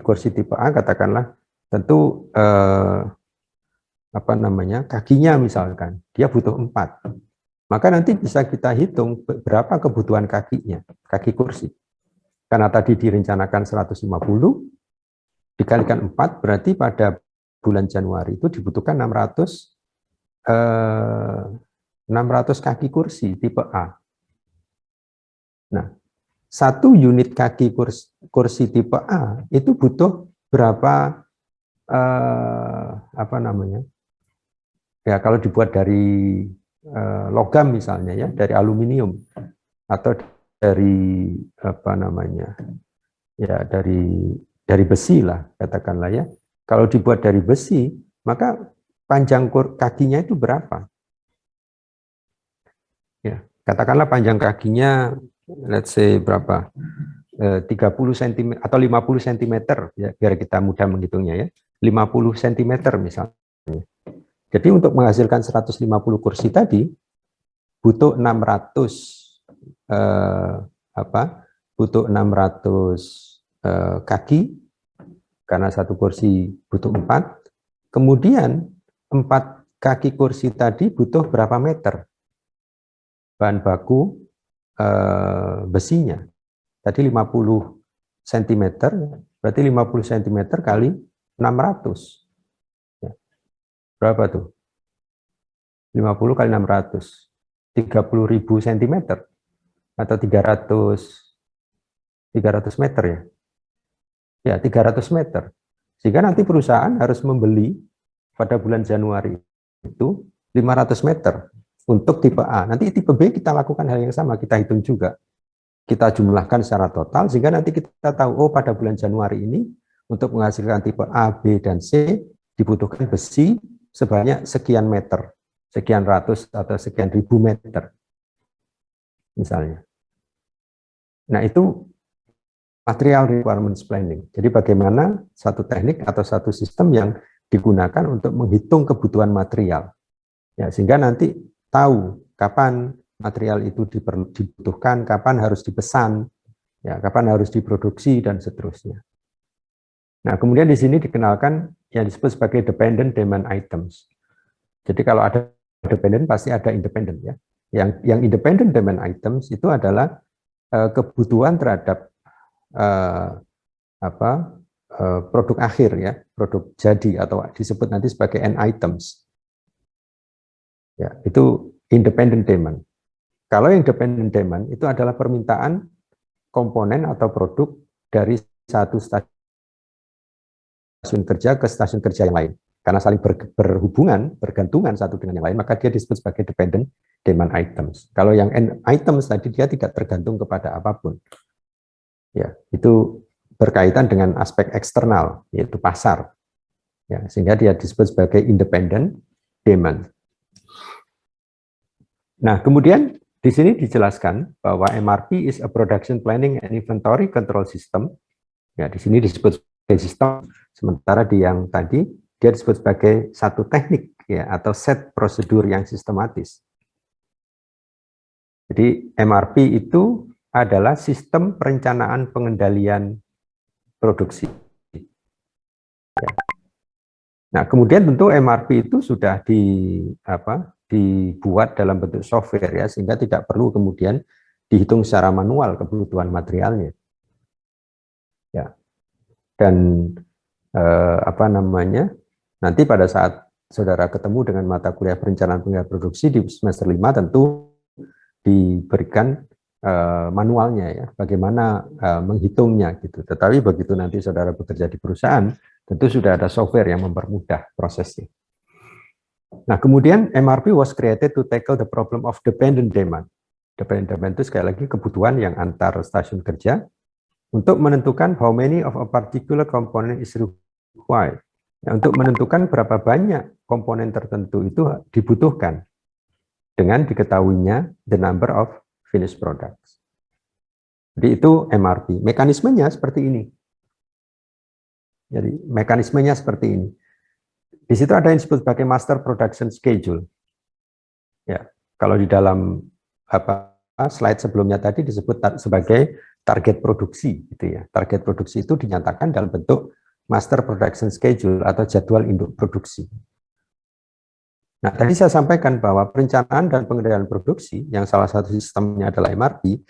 kursi tipe A katakanlah tentu kakinya misalkan dia butuh 4. Maka nanti bisa kita hitung berapa kebutuhan kakinya, kaki kursi. Karena tadi direncanakan 150 dikalikan 4 berarti pada bulan Januari itu dibutuhkan 600 kaki kursi tipe A. Nah, satu unit kaki kursi tipe A itu butuh berapa ya, kalau dibuat dari logam misalnya ya, dari aluminium atau dari ya dari besi lah katakanlah ya. Kalau dibuat dari besi, maka panjang kakinya itu berapa? Ya, katakanlah panjang kakinya, let's say berapa? 30 cm atau 50 cm, ya, biar kita mudah menghitungnya ya. 50 cm misalnya. Jadi untuk menghasilkan 150 kursi tadi, butuh 600 kaki, karena satu kursi butuh 4. Kemudian 4 kaki kursi tadi butuh berapa meter bahan baku besinya. Tadi 50 cm, berarti 50 cm kali 600. Ya. Berapa tuh? 50 kali 600. 30.000 cm atau 300 meter ya. Ya, 300 meter. Sehingga nanti perusahaan harus membeli pada bulan Januari itu 500 meter untuk tipe A. Nanti tipe B kita lakukan hal yang sama, kita hitung juga. Kita jumlahkan secara total sehingga nanti kita tahu, oh pada bulan Januari ini untuk menghasilkan tipe A, B, dan C dibutuhkan besi sebanyak sekian meter, sekian ratus atau sekian ribu meter misalnya. Nah, itu material requirements planning. Jadi bagaimana satu teknik atau satu sistem yang digunakan untuk menghitung kebutuhan material. Ya, sehingga nanti tahu kapan material itu dibutuhkan, kapan harus dipesan, ya, kapan harus diproduksi, dan seterusnya. Nah, kemudian di sini dikenalkan yang disebut sebagai dependent demand items. Jadi kalau ada dependent pasti ada independent ya. Yang independent demand items itu adalah kebutuhan terhadap produk akhir ya, produk jadi atau disebut nanti sebagai end items. Ya, itu independent demand. Kalau yang dependent demand itu adalah permintaan komponen atau produk dari satu stasiun kerja ke stasiun kerja yang lain. Karena saling berhubungan, bergantungan satu dengan yang lain, maka dia disebut sebagai dependent demand items. Kalau yang end items tadi dia tidak tergantung kepada apapun. Ya, itu berkaitan dengan aspek eksternal, yaitu pasar. Ya, sehingga dia disebut sebagai independent demand. Nah, kemudian di sini dijelaskan bahwa MRP is a production planning and inventory control system. Ya, di sini disebut sebagai sistem, sementara di yang tadi dia disebut sebagai satu teknik ya atau set prosedur yang sistematis. Jadi MRP itu adalah sistem perencanaan pengendalian produksi. Ya. Nah, kemudian tentu MRP itu sudah dibuat dalam bentuk software ya, sehingga tidak perlu kemudian dihitung secara manual kebutuhan materialnya. Ya. Dan nanti pada saat saudara ketemu dengan mata kuliah perencanaan pengendalian produksi di semester 5 tentu diberikan manualnya ya, bagaimana menghitungnya gitu. Tetapi begitu nanti saudara bekerja di perusahaan, tentu sudah ada software yang mempermudah prosesnya. Nah, kemudian MRP was created to tackle the problem of dependent demand. Dependent demand itu sekali lagi kebutuhan yang antar stasiun kerja untuk menentukan how many of a particular component is required. Ya, untuk menentukan berapa banyak komponen tertentu itu dibutuhkan dengan diketahuinya the number of finished products. Jadi itu MRP. Mekanismenya seperti ini. Jadi mekanismenya seperti ini. Di situ ada yang disebut sebagai master production schedule. Ya, kalau di dalam slide sebelumnya tadi disebut sebagai target produksi, gitu ya. Target produksi itu dinyatakan dalam bentuk master production schedule atau jadwal induk produksi. Nah, tadi saya sampaikan bahwa perencanaan dan pengendalian produksi yang salah satu sistemnya adalah MRP,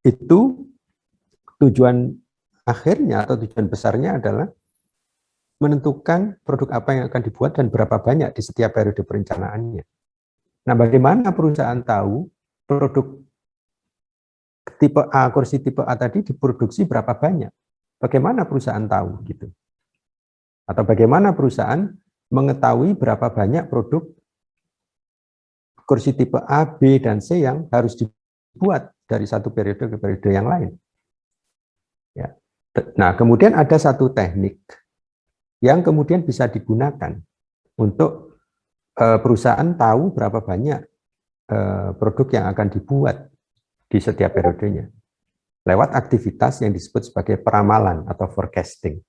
itu tujuan akhirnya atau tujuan besarnya adalah menentukan produk apa yang akan dibuat dan berapa banyak di setiap periode perencanaannya. Nah, bagaimana perusahaan tahu produk tipe A, kursi tipe A tadi diproduksi berapa banyak? Bagaimana perusahaan tahu gitu? Atau bagaimana perusahaan mengetahui berapa banyak produk kursi tipe A, B, dan C yang harus dibuat dari satu periode ke periode yang lain? Ya. Nah, kemudian ada satu teknik yang kemudian bisa digunakan untuk perusahaan tahu berapa banyak produk yang akan dibuat di setiap periodenya lewat aktivitas yang disebut sebagai peramalan atau forecasting.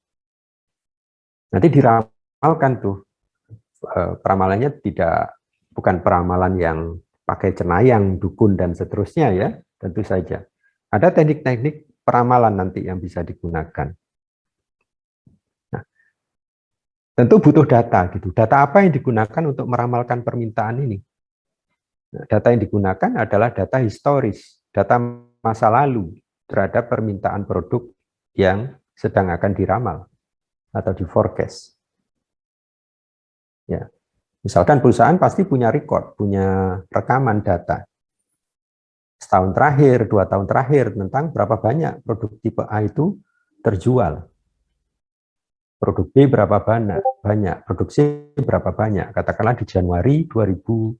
Nanti diramalkan tuh, peramalannya bukan peramalan yang pakai cenayang, dukun, dan seterusnya ya, tentu saja. Ada teknik-teknik peramalan nanti yang bisa digunakan. Nah, tentu butuh data gitu. Data apa yang digunakan untuk meramalkan permintaan ini? Nah, data yang digunakan adalah data historis, data masa lalu terhadap permintaan produk yang sedang akan diramal atau di forecast. Ya. Misalkan perusahaan pasti punya record, punya rekaman data. Setahun terakhir, 2 tahun terakhir tentang berapa banyak produk tipe A itu terjual. Produk B berapa banyak, produk C berapa banyak, katakanlah di Januari 2020.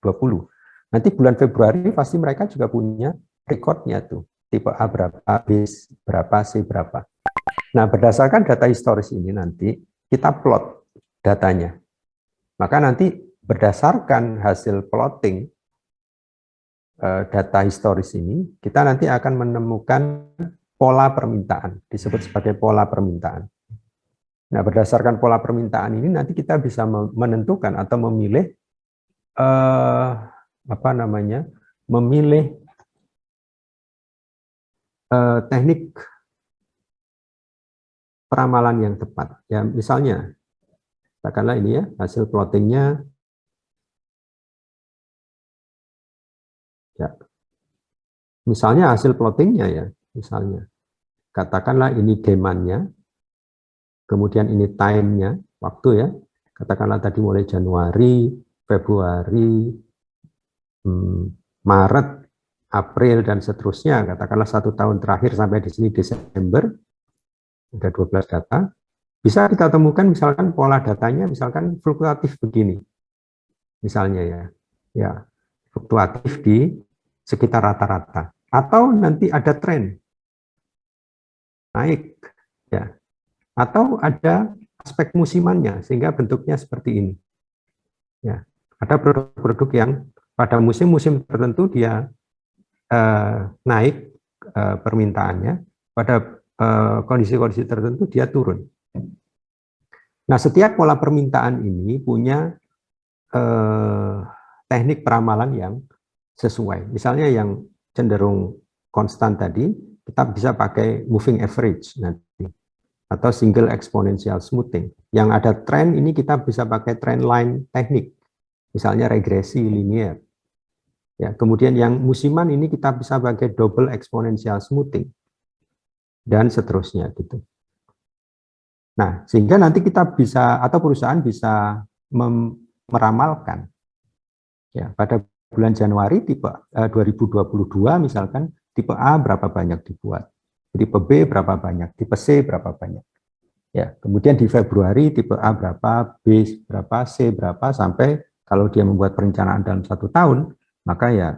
Nanti bulan Februari pasti mereka juga punya recordnya tuh, tipe A berapa, B berapa, C berapa. Nah, berdasarkan data historis ini nanti kita plot datanya. Maka nanti berdasarkan hasil plotting data historis ini, kita nanti akan menemukan pola permintaan, disebut sebagai pola permintaan. Nah, berdasarkan pola permintaan ini nanti kita bisa menentukan atau memilih teknik peramalan yang tepat. Ya, misalnya, katakanlah ini ya, hasil plottingnya. Ya, misalnya hasil plottingnya ya, misalnya, katakanlah ini demand-nya, kemudian ini time-nya, waktu ya, katakanlah tadi mulai Januari, Februari, Maret, April, dan seterusnya, katakanlah 1 tahun terakhir sampai di sini Desember, ada 12 data, bisa kita temukan misalkan pola datanya misalkan fluktuatif begini, misalnya ya fluktuatif di sekitar rata-rata, atau nanti ada tren naik, ya, atau ada aspek musimannya sehingga bentuknya seperti ini. Ya, ada produk-produk yang pada musim-musim tertentu dia naik permintaannya, pada kondisi-kondisi tertentu dia turun. Nah, setiap pola permintaan ini punya teknik peramalan yang sesuai. Misalnya yang cenderung konstan tadi, kita bisa pakai moving average nanti, atau single exponential smoothing. Yang ada tren ini kita bisa pakai trend line teknik, misalnya regresi linear. Ya, kemudian yang musiman ini kita bisa pakai double exponential smoothing, dan seterusnya gitu. Nah, sehingga nanti kita bisa, atau perusahaan bisa meramalkan, ya, pada bulan Januari tipe 2022 misalkan, tipe A berapa banyak dibuat, tipe B berapa banyak, tipe C berapa banyak. Ya, kemudian di Februari tipe A berapa, B berapa, C berapa, sampai kalau dia membuat perencanaan dalam 1 tahun, maka ya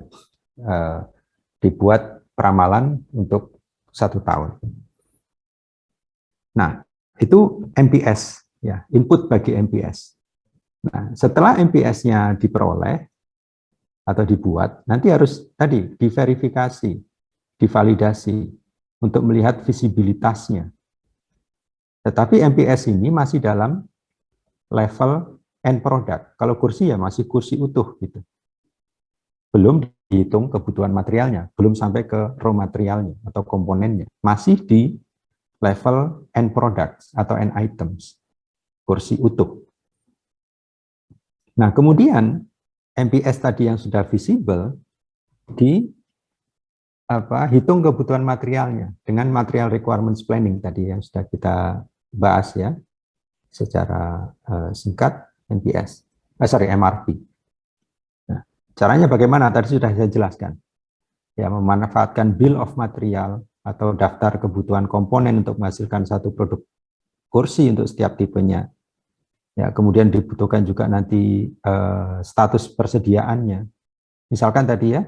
dibuat peramalan untuk 1 tahun. Nah, itu MPS, ya, input bagi MPS. Nah, setelah MPS-nya diperoleh atau dibuat, nanti harus tadi diverifikasi, divalidasi untuk melihat visibilitasnya. Tetapi MPS ini masih dalam level end product. Kalau kursi ya masih kursi utuh gitu. Belum dihitung kebutuhan materialnya, belum sampai ke raw materialnya atau komponennya. Masih di level end products atau end items, kursi utuh. Nah, kemudian MPS tadi yang sudah visible hitung kebutuhan materialnya dengan material requirements planning tadi yang sudah kita bahas ya secara singkat, MRP. Nah, caranya bagaimana? Tadi sudah saya jelaskan. Ya, memanfaatkan bill of material atau daftar kebutuhan komponen untuk menghasilkan satu produk kursi untuk setiap tipenya. Ya, kemudian dibutuhkan juga nanti status persediaannya. Misalkan tadi ya,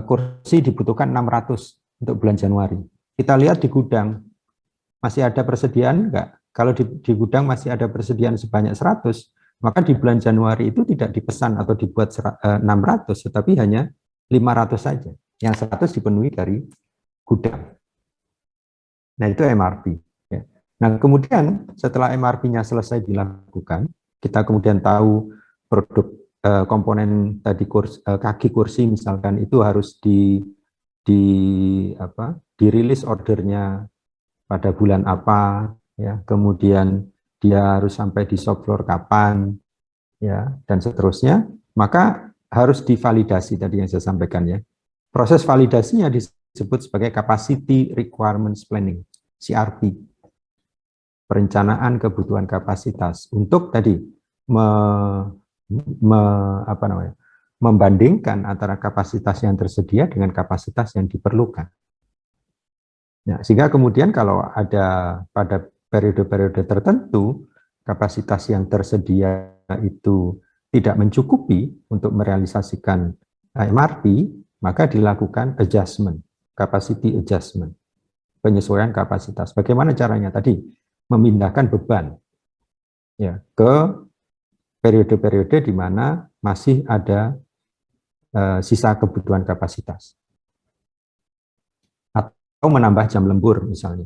kursi dibutuhkan 600 untuk bulan Januari. Kita lihat di gudang, masih ada persediaan enggak? Kalau di gudang masih ada persediaan sebanyak 100, maka di bulan Januari itu tidak dipesan atau dibuat 600, tetapi hanya 500 saja. Yang 100 dipenuhi dari gudang. Nah, itu MRP. Ya. Nah, kemudian setelah MRP-nya selesai dilakukan, kita kemudian tahu produk komponen tadi kaki kursi misalkan itu harus dirilis ordernya pada bulan apa, ya. Kemudian dia harus sampai di shop floor kapan, ya, dan seterusnya. Maka harus divalidasi tadi yang saya sampaikan ya. Proses validasinya disebut sebagai capacity requirements planning, CRP. Perencanaan kebutuhan kapasitas untuk tadi membandingkan antara kapasitas yang tersedia dengan kapasitas yang diperlukan. Ya, sehingga kemudian kalau ada pada periode-periode tertentu kapasitas yang tersedia itu tidak mencukupi untuk merealisasikan MRP, maka dilakukan adjustment, capacity adjustment, penyesuaian kapasitas. Bagaimana caranya tadi? Memindahkan beban ya ke periode-periode di mana masih ada sisa kebutuhan kapasitas. Atau menambah jam lembur misalnya.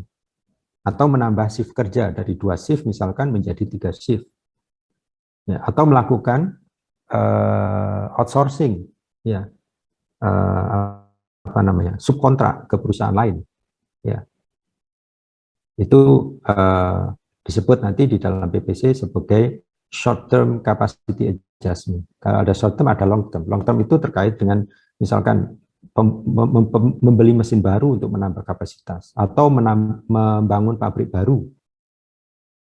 Atau menambah shift kerja dari 2 shift misalkan menjadi 3 shift. Ya, atau melakukan outsourcing ya. Subkontrak ke perusahaan lain ya. Itu disebut nanti di dalam PPC sebagai short term capacity adjustment. Kalau ada short term ada long term. Long term itu terkait dengan misalkan membeli mesin baru untuk menambah kapasitas atau membangun pabrik baru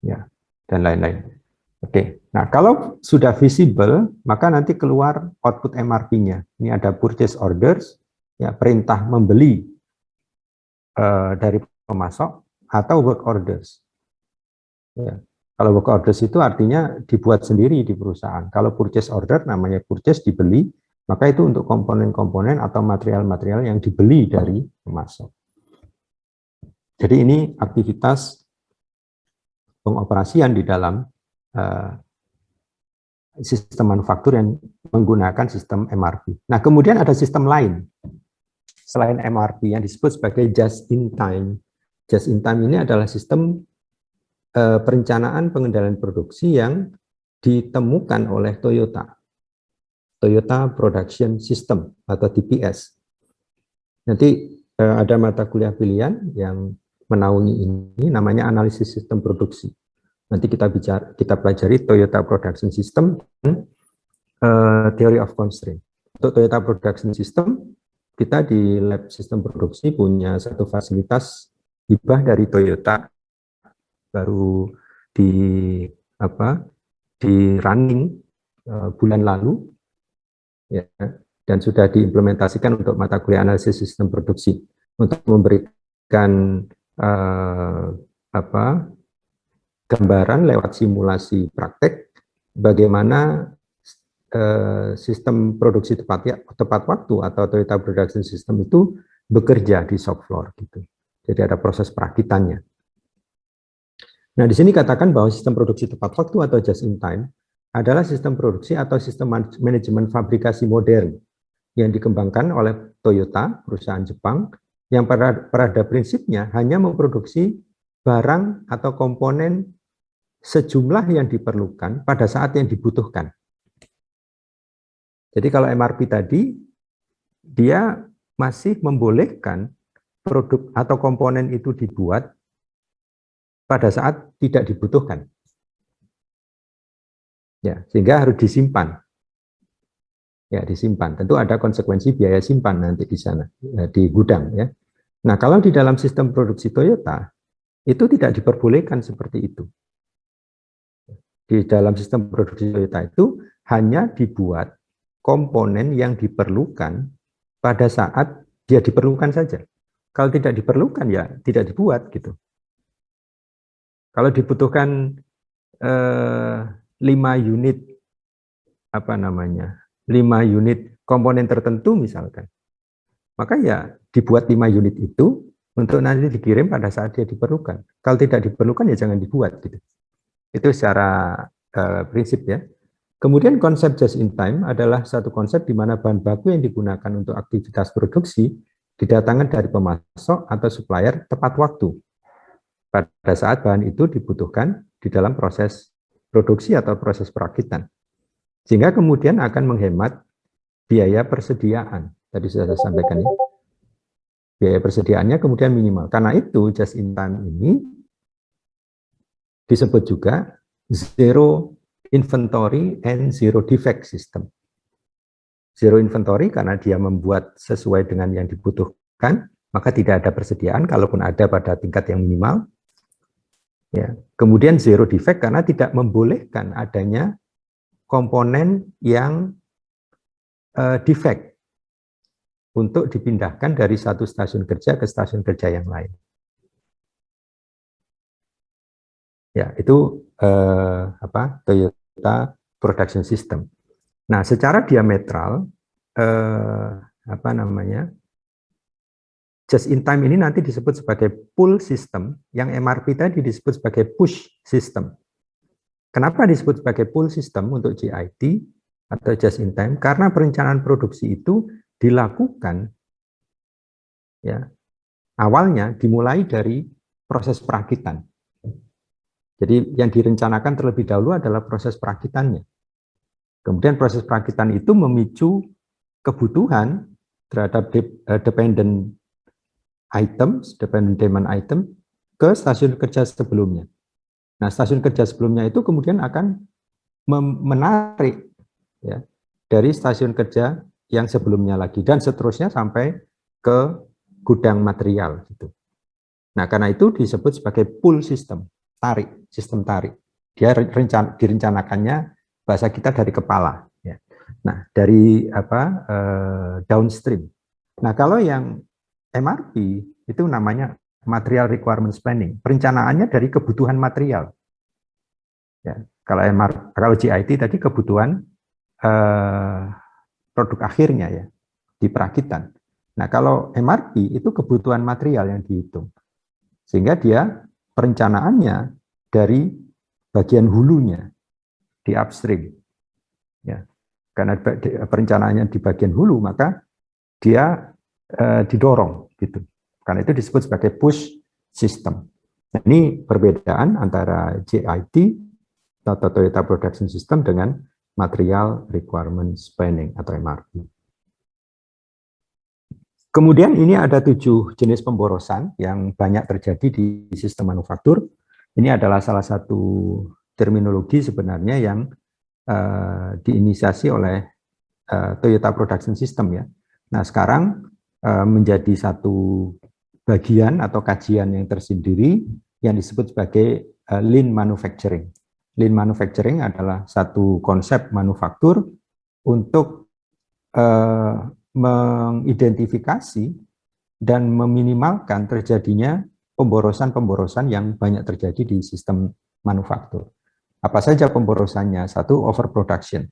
ya, dan lain-lain. Oke, nah kalau sudah visible, maka nanti keluar output MRP-nya. Ini ada purchase orders, ya, perintah membeli dari pemasok, atau work orders. Ya, kalau work orders itu artinya dibuat sendiri di perusahaan. Kalau purchase order namanya purchase, dibeli, maka itu untuk komponen-komponen atau material-material yang dibeli dari pemasok. Jadi ini aktivitas pengoperasian di dalam sistem manufaktur yang menggunakan sistem MRP. Nah, kemudian ada sistem lain selain MRP yang disebut sebagai just in time. Just in time ini adalah sistem perencanaan pengendalian produksi yang ditemukan oleh Toyota Production System atau TPS. Nanti ada mata kuliah pilihan yang menaungi ini, namanya analisis sistem produksi. Nanti kita pelajari Toyota Production System dan Theory of Constraint. Untuk Toyota Production System, kita di lab sistem produksi punya satu fasilitas hibah dari Toyota, baru di running bulan lalu, ya, dan sudah diimplementasikan untuk mata kuliah analisis sistem produksi untuk memberikan gambaran lewat simulasi praktek bagaimana sistem produksi tepat waktu atau Toyota Production System itu bekerja di shop floor gitu. Jadi ada proses perakitannya. Nah, di sini katakan bahwa sistem produksi tepat waktu atau just in time adalah sistem produksi atau sistem manajemen fabrikasi modern yang dikembangkan oleh Toyota, perusahaan Jepang, yang pada prinsipnya hanya memproduksi barang atau komponen sejumlah yang diperlukan pada saat yang dibutuhkan. Jadi kalau MRP tadi, dia masih membolehkan produk atau komponen itu dibuat pada saat tidak dibutuhkan. Ya, sehingga harus disimpan. Ya, disimpan. Tentu ada konsekuensi biaya simpan nanti di sana, ya, di gudang. Ya. Nah, kalau di dalam sistem produksi Toyota, itu tidak diperbolehkan seperti itu. Di dalam sistem produksi Toyota itu hanya dibuat komponen yang diperlukan pada saat dia diperlukan saja. Kalau tidak diperlukan ya tidak dibuat gitu. Kalau dibutuhkan 5 unit 5 unit komponen tertentu misalkan, maka ya dibuat 5 unit itu untuk nanti dikirim pada saat dia diperlukan. Kalau tidak diperlukan ya jangan dibuat gitu. Itu secara prinsip ya. Kemudian konsep just in time adalah satu konsep di mana bahan baku yang digunakan untuk aktivitas produksi didatangkan dari pemasok atau supplier tepat waktu pada saat bahan itu dibutuhkan di dalam proses produksi atau proses perakitan. Sehingga kemudian akan menghemat biaya persediaan. Tadi sudah saya sampaikan ya. Biaya persediaannya kemudian minimal. Karena itu just in time ini disebut juga zero inventory and zero defect system. Zero inventory karena dia membuat sesuai dengan yang dibutuhkan, maka tidak ada persediaan, kalaupun ada pada tingkat yang minimal. Ya. Kemudian zero defect karena tidak membolehkan adanya komponen yang defect untuk dipindahkan dari satu stasiun kerja ke stasiun kerja yang lain. Ya, itu Toyota Production System. Nah, secara diametral just in time ini nanti disebut sebagai pull system, yang MRP tadi disebut sebagai push system. Kenapa disebut sebagai pull system untuk JIT atau just in time? Karena perencanaan produksi itu dilakukan ya awalnya dimulai dari proses perakitan. Jadi yang direncanakan terlebih dahulu adalah proses perakitannya. Kemudian proses perakitan itu memicu kebutuhan terhadap dependent demand item ke stasiun kerja sebelumnya. Nah, stasiun kerja sebelumnya itu kemudian akan menarik ya dari stasiun kerja yang sebelumnya lagi dan seterusnya sampai ke gudang material gitu. Nah, karena itu disebut sebagai pull system. Sistem tarik. Dia direncanakannya bahasa kita dari kepala. Ya. Nah, dari downstream. Nah, kalau yang MRP itu namanya material requirements planning. Perencanaannya dari kebutuhan material. Ya. Kalau JIT tadi kebutuhan produk akhirnya ya di perakitan. Nah, kalau MRP itu kebutuhan material yang dihitung. Sehingga dia perencanaannya dari bagian hulunya di upstream. Ya, karena perencanaannya di bagian hulu, maka dia didorong gitu. Karena itu disebut sebagai push system. Nah, ini perbedaan antara JIT atau Toyota Production System dengan Material Requirements Planning atau MRP. Kemudian ini ada 7 jenis pemborosan yang banyak terjadi di sistem manufaktur. Ini adalah salah satu terminologi sebenarnya yang diinisiasi oleh Toyota Production System ya. Nah, sekarang menjadi satu bagian atau kajian yang tersendiri yang disebut sebagai Lean Manufacturing. Lean Manufacturing adalah satu konsep manufaktur untuk mengidentifikasi dan meminimalkan terjadinya pemborosan-pemborosan yang banyak terjadi di sistem manufaktur. Apa saja pemborosannya? Satu, overproduction.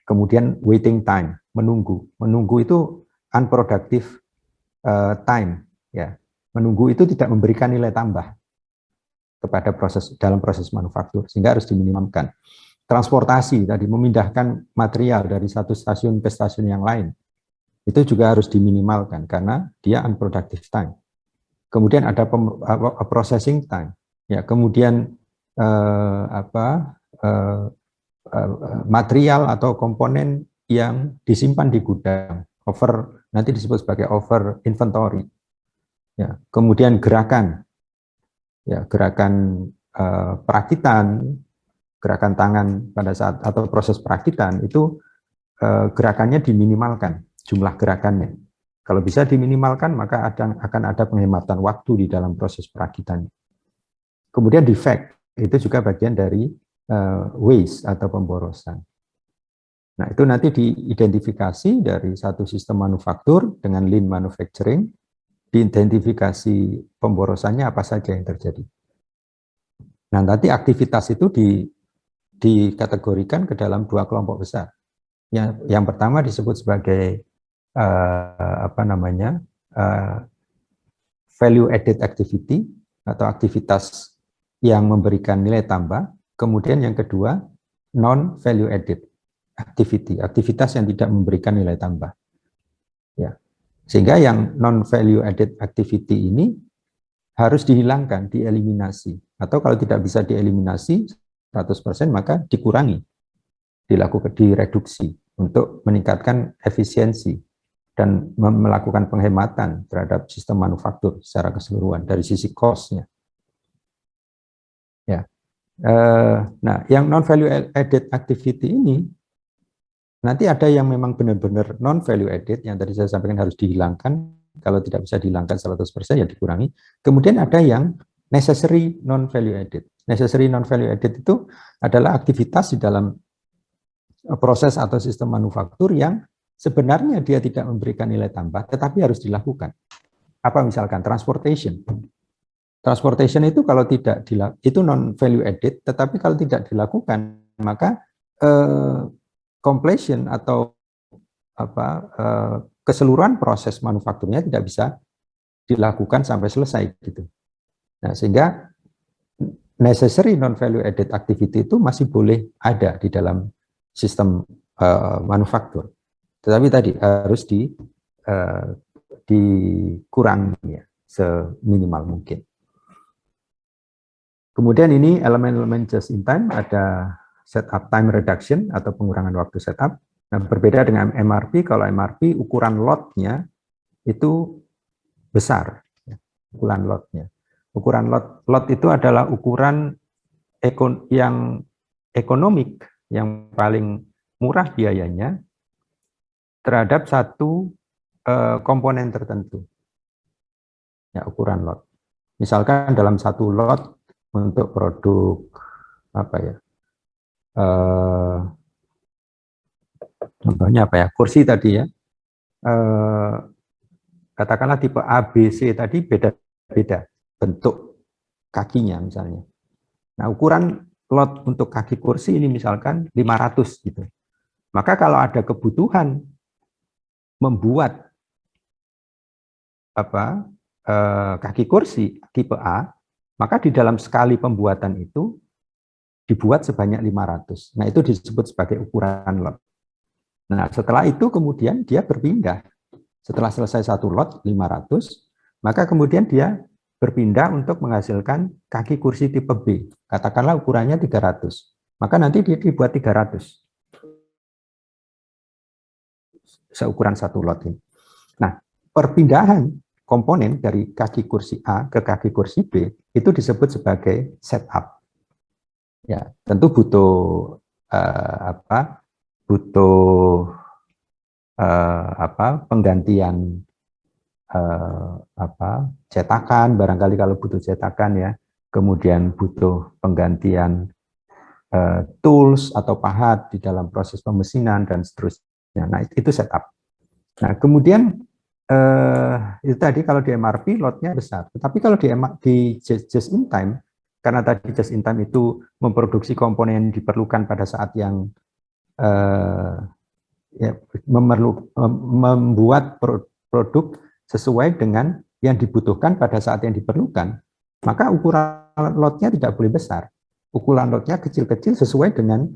Kemudian waiting time, menunggu. Menunggu itu unproductive time, ya. Menunggu itu tidak memberikan nilai tambah kepada dalam proses manufaktur, sehingga harus diminimalkan. Transportasi tadi, memindahkan material dari satu stasiun ke stasiun yang lain, itu juga harus diminimalkan karena dia unproductive time. Kemudian ada processing time, ya. Kemudian material atau komponen yang disimpan di gudang, nanti disebut sebagai over inventory. Ya, kemudian gerakan, ya, gerakan perakitan, gerakan tangan pada saat atau proses perakitan itu gerakannya diminimalkan, jumlah gerakannya. Kalau bisa diminimalkan, maka akan ada penghematan waktu di dalam proses perakitan. Kemudian defect, itu juga bagian dari waste atau pemborosan. Nah, itu nanti diidentifikasi dari satu sistem manufaktur dengan lean manufacturing, diidentifikasi pemborosannya apa saja yang terjadi. Nah, nanti aktivitas itu dikategorikan ke dalam 2 kelompok besar. Yang pertama disebut sebagai value added activity atau aktivitas yang memberikan nilai tambah. Kemudian yang kedua, non value added activity, aktivitas yang tidak memberikan nilai tambah. Ya. Sehingga yang non value added activity ini harus dihilangkan, dieliminasi. Atau kalau tidak bisa dieliminasi 100%, maka dikurangi, dilakukan direduksi untuk meningkatkan efisiensi dan melakukan penghematan terhadap sistem manufaktur secara keseluruhan dari sisi cost-nya. Ya. Nah, yang non value added activity ini nanti ada yang memang benar-benar non value added yang tadi saya sampaikan harus dihilangkan, kalau tidak bisa dihilangkan 100% ya dikurangi. Kemudian ada yang necessary non value added. Necessary non value added itu adalah aktivitas di dalam proses atau sistem manufaktur yang sebenarnya dia tidak memberikan nilai tambah, tetapi harus dilakukan. Apa misalkan transportation. Transportation itu kalau tidak dilakukan, itu non value added, tetapi kalau tidak dilakukan, maka completion atau keseluruhan proses manufakturnya tidak bisa dilakukan sampai selesai gitu. Nah, sehingga necessary non value added activity itu masih boleh ada di dalam sistem manufaktur. Tetapi tadi harus dikurangi ya, seminimal mungkin. Kemudian ini elemen-elemen just in time, ada setup time reduction atau pengurangan waktu setup. Nah, berbeda dengan MRP, kalau MRP ukuran lotnya itu besar. Ukuran lotnya. Ukuran lot itu adalah ukuran yang ekonomik, yang paling murah biayanya terhadap satu komponen tertentu. Ya, ukuran lot. Misalkan dalam satu lot untuk produk apa ya? Contohnya apa ya? Kursi tadi ya. Katakanlah tipe A, B, C tadi beda-beda bentuk kakinya misalnya. Nah, ukuran lot untuk kaki kursi ini misalkan 500 gitu. Maka kalau ada kebutuhan membuat kaki kursi tipe A, maka di dalam sekali pembuatan itu dibuat sebanyak 500. Nah, itu disebut sebagai ukuran lot. Nah, setelah itu kemudian dia berpindah. Setelah selesai satu lot 500, maka kemudian dia berpindah untuk menghasilkan kaki kursi tipe B. Katakanlah ukurannya 300. Maka nanti dia dibuat 300. Seukuran satu lot ini. Nah, perpindahan komponen dari kaki kursi A ke kaki kursi B itu disebut sebagai setup. Ya, tentu butuh penggantian cetakan, barangkali kalau butuh cetakan ya, kemudian butuh penggantian tools atau pahat di dalam proses pemesinan dan seterusnya. Nah, itu setup. Nah, kemudian itu tadi kalau di MRP lotnya besar, tetapi kalau di just in time, karena tadi just in time itu memproduksi komponen yang diperlukan pada saat yang membuat produk sesuai dengan yang dibutuhkan pada saat yang diperlukan, maka ukuran lotnya tidak boleh besar. Ukuran lotnya kecil-kecil sesuai dengan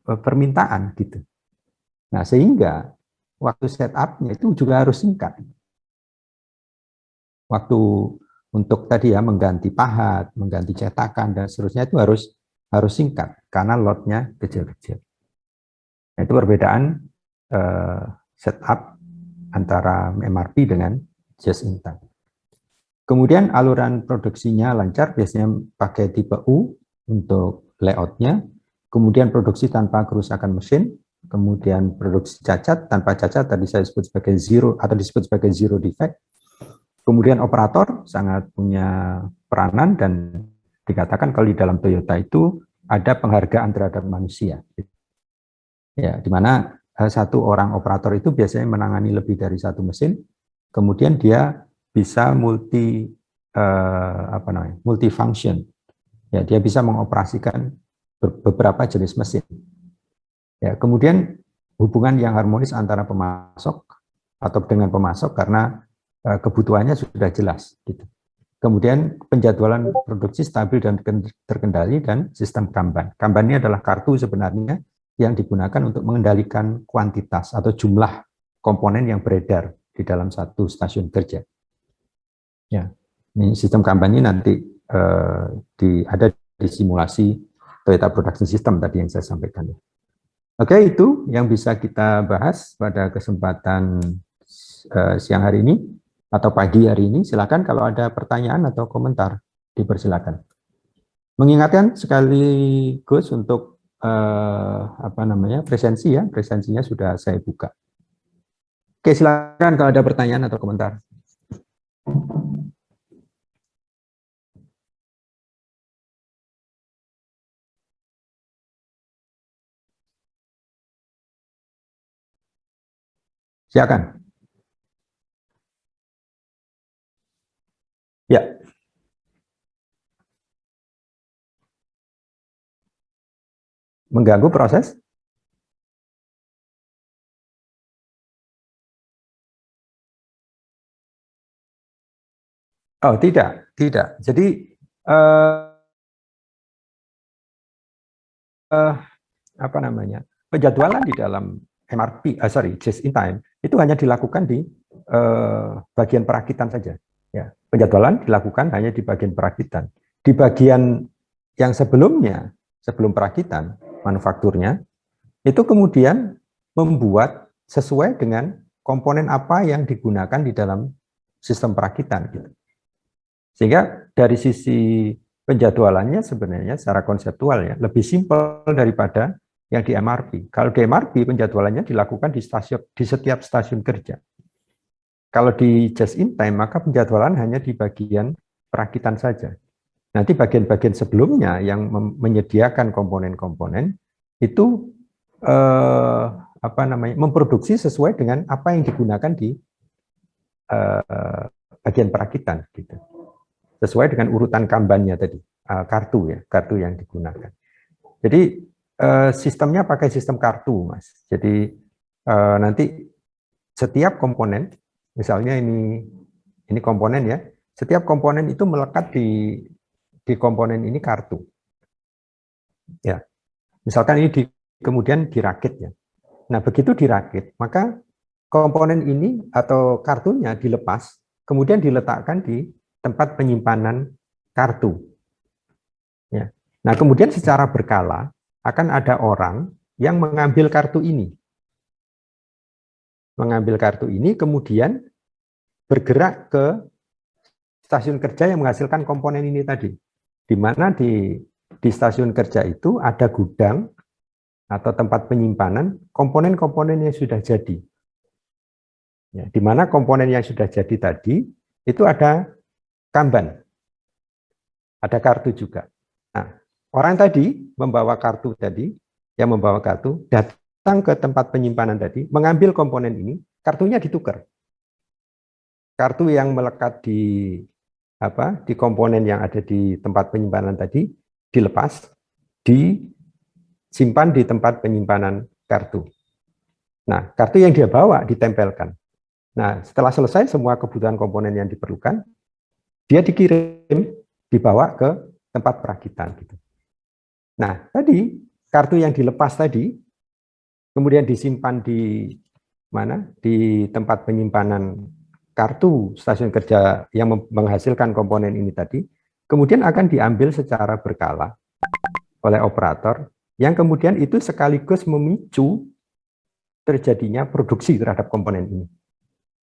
permintaan gitu. Nah, sehingga waktu setup-nya itu juga harus singkat. Waktu untuk tadi ya mengganti pahat, mengganti cetakan dan seterusnya itu harus singkat karena lotnya kecil-kecil. Nah, itu perbedaan setup antara MRP dengan just in time. Kemudian aluran produksinya lancar, biasanya pakai tipe U untuk layoutnya. Kemudian produksi tanpa kerusakan mesin. Kemudian produksi cacat, tanpa cacat tadi saya sebut sebagai zero atau disebut sebagai zero defect. Kemudian operator sangat punya peranan dan dikatakan kalau di dalam Toyota itu ada penghargaan terhadap manusia. Ya, di mana satu orang operator itu biasanya menangani lebih dari satu mesin, kemudian dia bisa multifunction. Ya, dia bisa mengoperasikan beberapa jenis mesin. Ya, kemudian hubungan yang harmonis antara pemasok atau dengan pemasok karena kebutuhannya sudah jelas. Gitu. Kemudian penjadwalan produksi stabil dan terkendali dan sistem Kanban. Kanban ini adalah kartu sebenarnya yang digunakan untuk mengendalikan kuantitas atau jumlah komponen yang beredar di dalam satu stasiun kerja. Ya, ini sistem Kanban ini nanti ada di simulasi Toyota Production System tadi yang saya sampaikan. Oke, itu yang bisa kita bahas pada kesempatan siang hari ini atau pagi hari ini. Silakan kalau ada pertanyaan atau komentar, dipersilakan. Mengingatkan sekaligus untuk presensi ya, presensinya sudah saya buka. Oke, silakan kalau ada pertanyaan atau komentar. Silakan. Ya. Mengganggu proses? Oh, tidak. Jadi penjadwalan di dalam MRP, just in time, itu hanya dilakukan di bagian perakitan saja. Ya, penjadwalan dilakukan hanya di bagian perakitan. Di bagian yang sebelumnya, sebelum perakitan, manufakturnya, itu kemudian membuat sesuai dengan komponen apa yang digunakan di dalam sistem perakitan. Gitu. Sehingga dari sisi penjadwalannya sebenarnya secara konseptual ya lebih simpel daripada yang di MRP. Kalau di MRP penjadwalannya dilakukan di setiap stasiun kerja. Kalau di just in time maka penjadwalan hanya di bagian perakitan saja. Nanti bagian-bagian sebelumnya yang menyediakan komponen-komponen itu memproduksi sesuai dengan apa yang digunakan di bagian perakitan gitu. Sesuai dengan urutan Kanbannya tadi, kartu yang digunakan. Jadi sistemnya pakai sistem kartu, Mas. Jadi nanti setiap komponen, misalnya ini komponen ya, setiap komponen itu melekat di komponen ini kartu. Ya, misalkan ini kemudian dirakit ya. Nah, begitu dirakit, maka komponen ini atau kartunya dilepas, kemudian diletakkan di tempat penyimpanan kartu. Ya. Nah, kemudian secara berkala akan ada orang yang mengambil kartu ini. Mengambil kartu ini, kemudian bergerak ke stasiun kerja yang menghasilkan komponen ini tadi. Di mana di stasiun kerja itu ada gudang atau tempat penyimpanan komponen-komponen yang sudah jadi. Ya, di mana komponen yang sudah jadi tadi itu ada Kanban, ada kartu juga. Nah, orang tadi membawa kartu tadi, yang membawa kartu datang ke tempat penyimpanan tadi, mengambil komponen ini, kartunya ditukar. Kartu yang melekat di komponen yang ada di tempat penyimpanan tadi dilepas, disimpan di tempat penyimpanan kartu. Nah, kartu yang dia bawa ditempelkan. Nah, setelah selesai semua kebutuhan komponen yang diperlukan, dia dikirim, dibawa ke tempat perakitan. Gitu. Nah, tadi kartu yang dilepas tadi, kemudian disimpan di mana? Di tempat penyimpanan kartu stasiun kerja yang menghasilkan komponen ini tadi, kemudian akan diambil secara berkala oleh operator, yang kemudian itu sekaligus memicu terjadinya produksi terhadap komponen ini.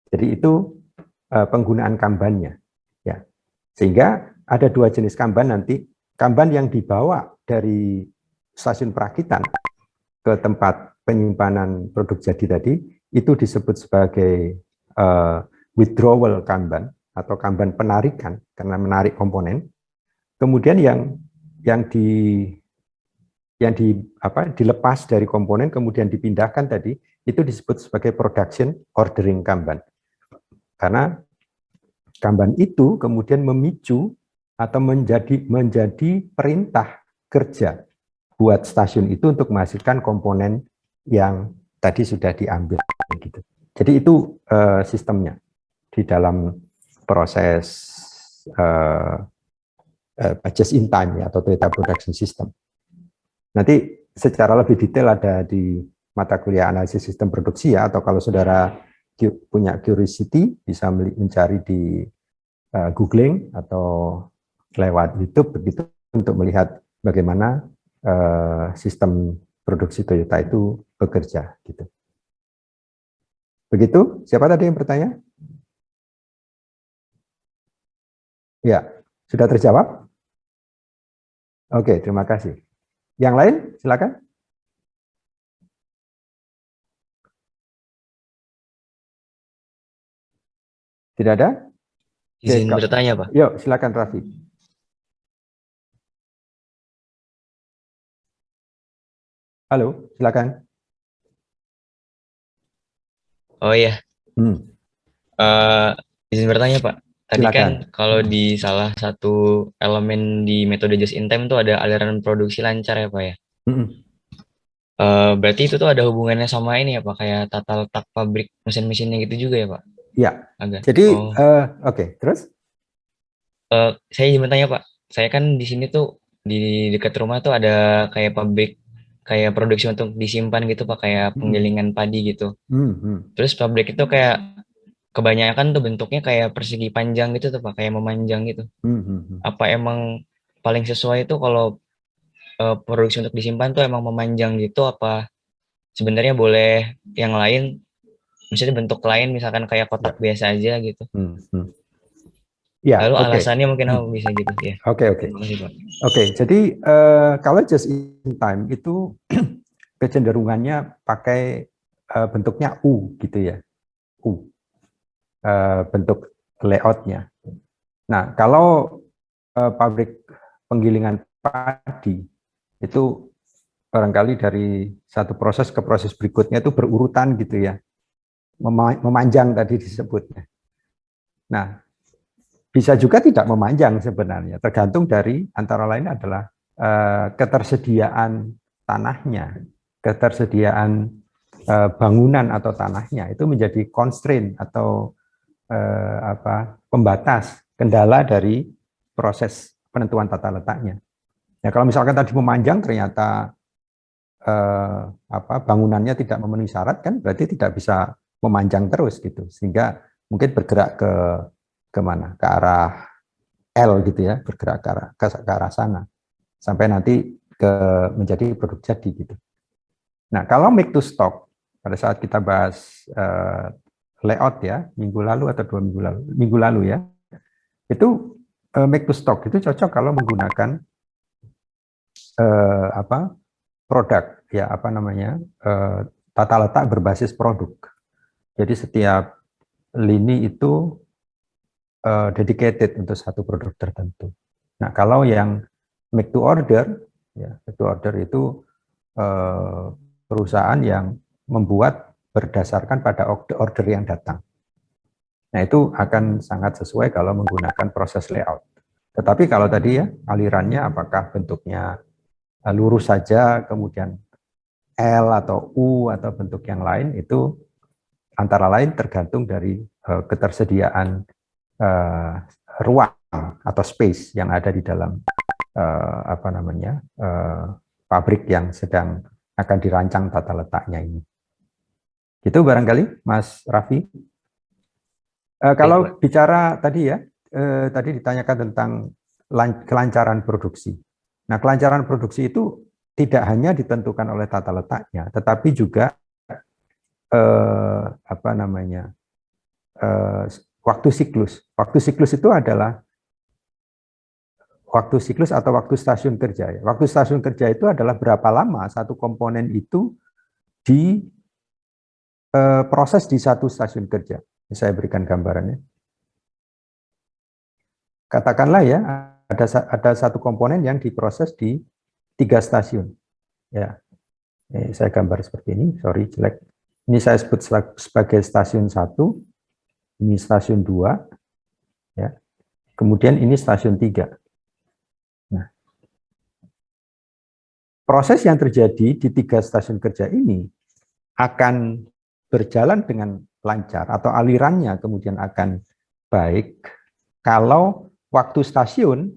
Jadi itu penggunaan Kanban-nya. Ya. Sehingga ada dua jenis Kanban nanti. Kanban yang dibawa dari stasiun perakitan ke tempat penyimpanan produk jadi tadi, itu disebut sebagai withdrawal Kanban atau Kanban penarikan karena menarik komponen. Kemudian yang dilepas dari komponen kemudian dipindahkan tadi itu disebut sebagai production ordering Kanban. Karena Kanban itu kemudian memicu atau menjadi perintah kerja buat stasiun itu untuk menghasilkan komponen yang tadi sudah diambil gitu. Jadi itu sistemnya di dalam proses just in time ya, atau data production system. Nanti secara lebih detail ada di mata kuliah analisis sistem produksi ya, atau kalau saudara punya curiosity bisa mencari di googling atau lewat YouTube begitu untuk melihat bagaimana sistem produksi Toyota itu bekerja gitu. Begitu? Siapa tadi yang bertanya? Ya, sudah terjawab? Oke, terima kasih. Yang lain, silakan. Tidak ada? Izin bertanya, Pak. Yuk, silakan Raffi. Halo, silakan. Oh iya. Izin bertanya, Pak. Tadi Silakan. kan kalau di salah satu elemen di metode just in time itu ada aliran produksi lancar ya, Pak ya. Berarti itu tuh ada hubungannya sama ini ya, Pak, kayak tata letak pabrik mesin-mesinnya gitu juga ya, Pak? Iya. Jadi, oke, terus? Saya izin bertanya, Pak. Saya kan di sini tuh di dekat rumah tuh ada kayak pabrik kayak produksi untuk disimpan gitu, Pak, kayak penggilingan padi gitu. Terus pabrik itu kayak kebanyakan tuh bentuknya kayak persegi panjang gitu tuh Pak, kayak memanjang gitu. Apa emang paling sesuai itu kalau produksi untuk disimpan tuh emang memanjang gitu, apa sebenarnya boleh yang lain, misalnya bentuk lain misalkan kayak kotak biasa aja gitu. Ya, lalu alasannya mungkin apa bisa gitu ya. Oke. Jadi kalau just in time itu kecenderungannya pakai bentuknya U gitu ya, U bentuk layoutnya. Nah, kalau pabrik penggilingan padi itu barangkali dari satu proses ke proses berikutnya itu berurutan gitu ya, memanjang tadi disebutnya. Nah, bisa juga tidak memanjang sebenarnya, tergantung dari antara lain adalah ketersediaan tanahnya, ketersediaan bangunan atau tanahnya itu menjadi constraint atau pembatas, kendala dari proses penentuan tata letaknya. Ya kalau misalkan tadi memanjang ternyata bangunannya tidak memenuhi syarat kan berarti tidak bisa memanjang terus gitu, sehingga mungkin bergerak ke mana, ke arah L gitu ya, bergerak ke arah sana sampai nanti menjadi produk jadi gitu. Nah kalau make to stock pada saat kita bahas layout ya minggu lalu atau 2 minggu lalu ya, itu make to stock itu cocok kalau menggunakan produk ya tata letak berbasis produk. Jadi setiap lini itu dedicated untuk satu produk tertentu. Nah kalau yang make to order ya, make to order itu perusahaan yang membuat berdasarkan pada order yang datang. Nah itu akan sangat sesuai kalau menggunakan proses layout. Tetapi kalau tadi ya alirannya apakah bentuknya lurus saja, kemudian L atau U atau bentuk yang lain, itu antara lain tergantung dari ketersediaan ruang atau space yang ada di dalam pabrik yang sedang akan dirancang tata letaknya ini. Itu barangkali Mas Raffi. Kalau bicara tadi ya, tadi ditanyakan tentang kelancaran produksi. Nah, kelancaran produksi itu tidak hanya ditentukan oleh tata letaknya, tetapi juga waktu siklus. Waktu siklus itu adalah waktu siklus atau waktu stasiun kerja. Waktu stasiun kerja itu adalah berapa lama satu komponen itu proses di satu stasiun kerja. Saya berikan gambarannya. Katakanlah ya, ada satu komponen yang diproses di 3 stasiun. Ya, ini saya gambar seperti ini. Sorry, jelek. Ini saya sebut sebagai stasiun 1, ini stasiun 2, ya. Kemudian ini stasiun 3. Nah, proses yang terjadi di 3 stasiun kerja ini akan berjalan dengan lancar atau alirannya kemudian akan baik kalau waktu stasiun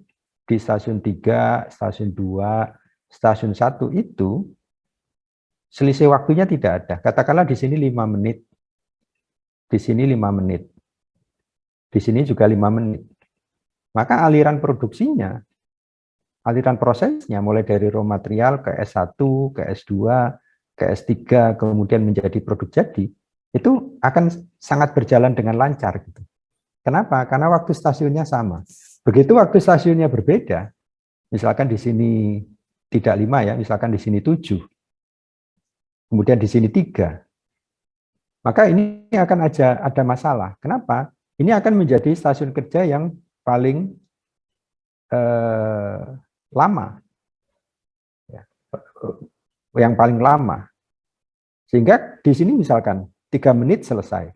di stasiun 3, stasiun 2, stasiun 1 itu selisih waktunya tidak ada. Katakanlah di sini 5 menit, di sini 5 menit, di sini juga 5 menit. Maka aliran produksinya, aliran prosesnya mulai dari raw material ke S1, ke S2, ke S3, kemudian menjadi produk jadi, itu akan sangat berjalan dengan lancar gitu. Kenapa? Karena waktu stasiunnya sama. Begitu waktu stasiunnya berbeda, misalkan di sini tidak 5 ya, misalkan di sini 7, kemudian di sini 3, maka ini akan ada masalah. Kenapa? Ini akan menjadi stasiun kerja yang paling lama, ya, yang paling lama. Sehingga di sini misalkan 3 menit selesai,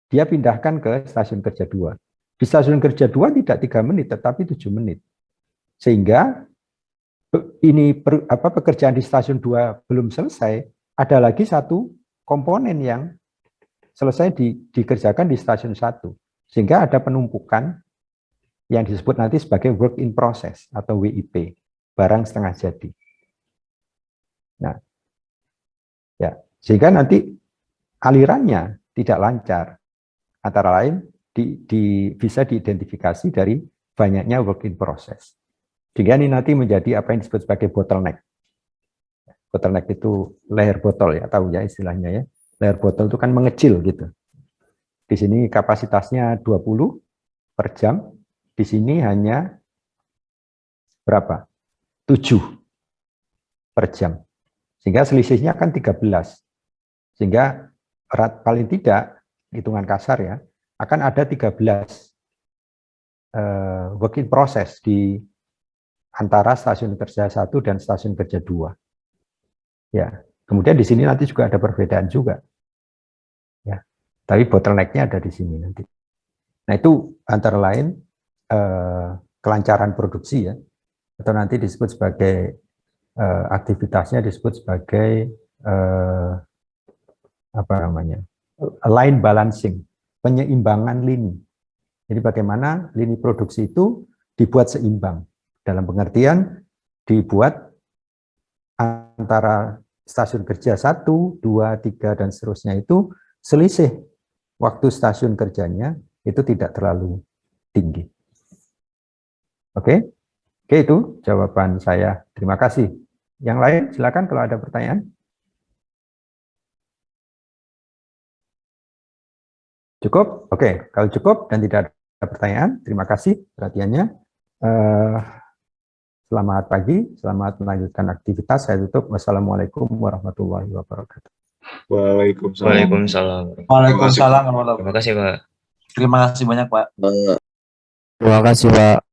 dia pindahkan ke stasiun kerja 2. Di stasiun kerja 2 tidak 3 menit, tetapi 7 menit. Sehingga ini pekerjaan di stasiun 2 belum selesai, ada lagi satu komponen yang selesai dikerjakan di stasiun 1. Sehingga ada penumpukan yang disebut nanti sebagai work in process atau WIP, barang setengah jadi. Nah, ya, sehingga nanti alirannya tidak lancar. Antara lain bisa diidentifikasi dari banyaknya work in process. Sehingga ini nanti menjadi apa yang disebut sebagai bottleneck. Bottleneck itu leher botol ya, tahu ya istilahnya ya. Leher botol itu kan mengecil gitu. Di sini kapasitasnya 20 per jam, di sini hanya berapa? 7 per jam. Sehingga selisihnya kan 13. Sehingga paling tidak, hitungan kasar ya, akan ada 13 work in process di antara stasiun kerja 1 dan stasiun kerja 2. Ya, kemudian di sini nanti juga ada perbedaan juga. Ya, tapi bottleneck-nya ada di sini nanti. Nah, itu antara lain kelancaran produksi ya, atau nanti disebut sebagai aktivitasnya disebut sebagai line balancing, penyeimbangan lini. Jadi bagaimana lini produksi itu dibuat seimbang dalam pengertian dibuat antara stasiun kerja 1, 2, 3, dan seterusnya itu selisih waktu stasiun kerjanya itu tidak terlalu tinggi. Oke, itu jawaban saya. Terima kasih. Yang lain silakan kalau ada pertanyaan. Cukup? Oke, kalau cukup dan tidak ada pertanyaan, terima kasih perhatiannya. Selamat pagi, selamat melanjutkan aktivitas. Saya tutup. Wassalamualaikum warahmatullahi wabarakatuh. Waalaikumsalam. Waalaikumsalam. Waalaikumsalam. Terima kasih, Pak. Terima kasih banyak, Pak. Terima kasih, Pak.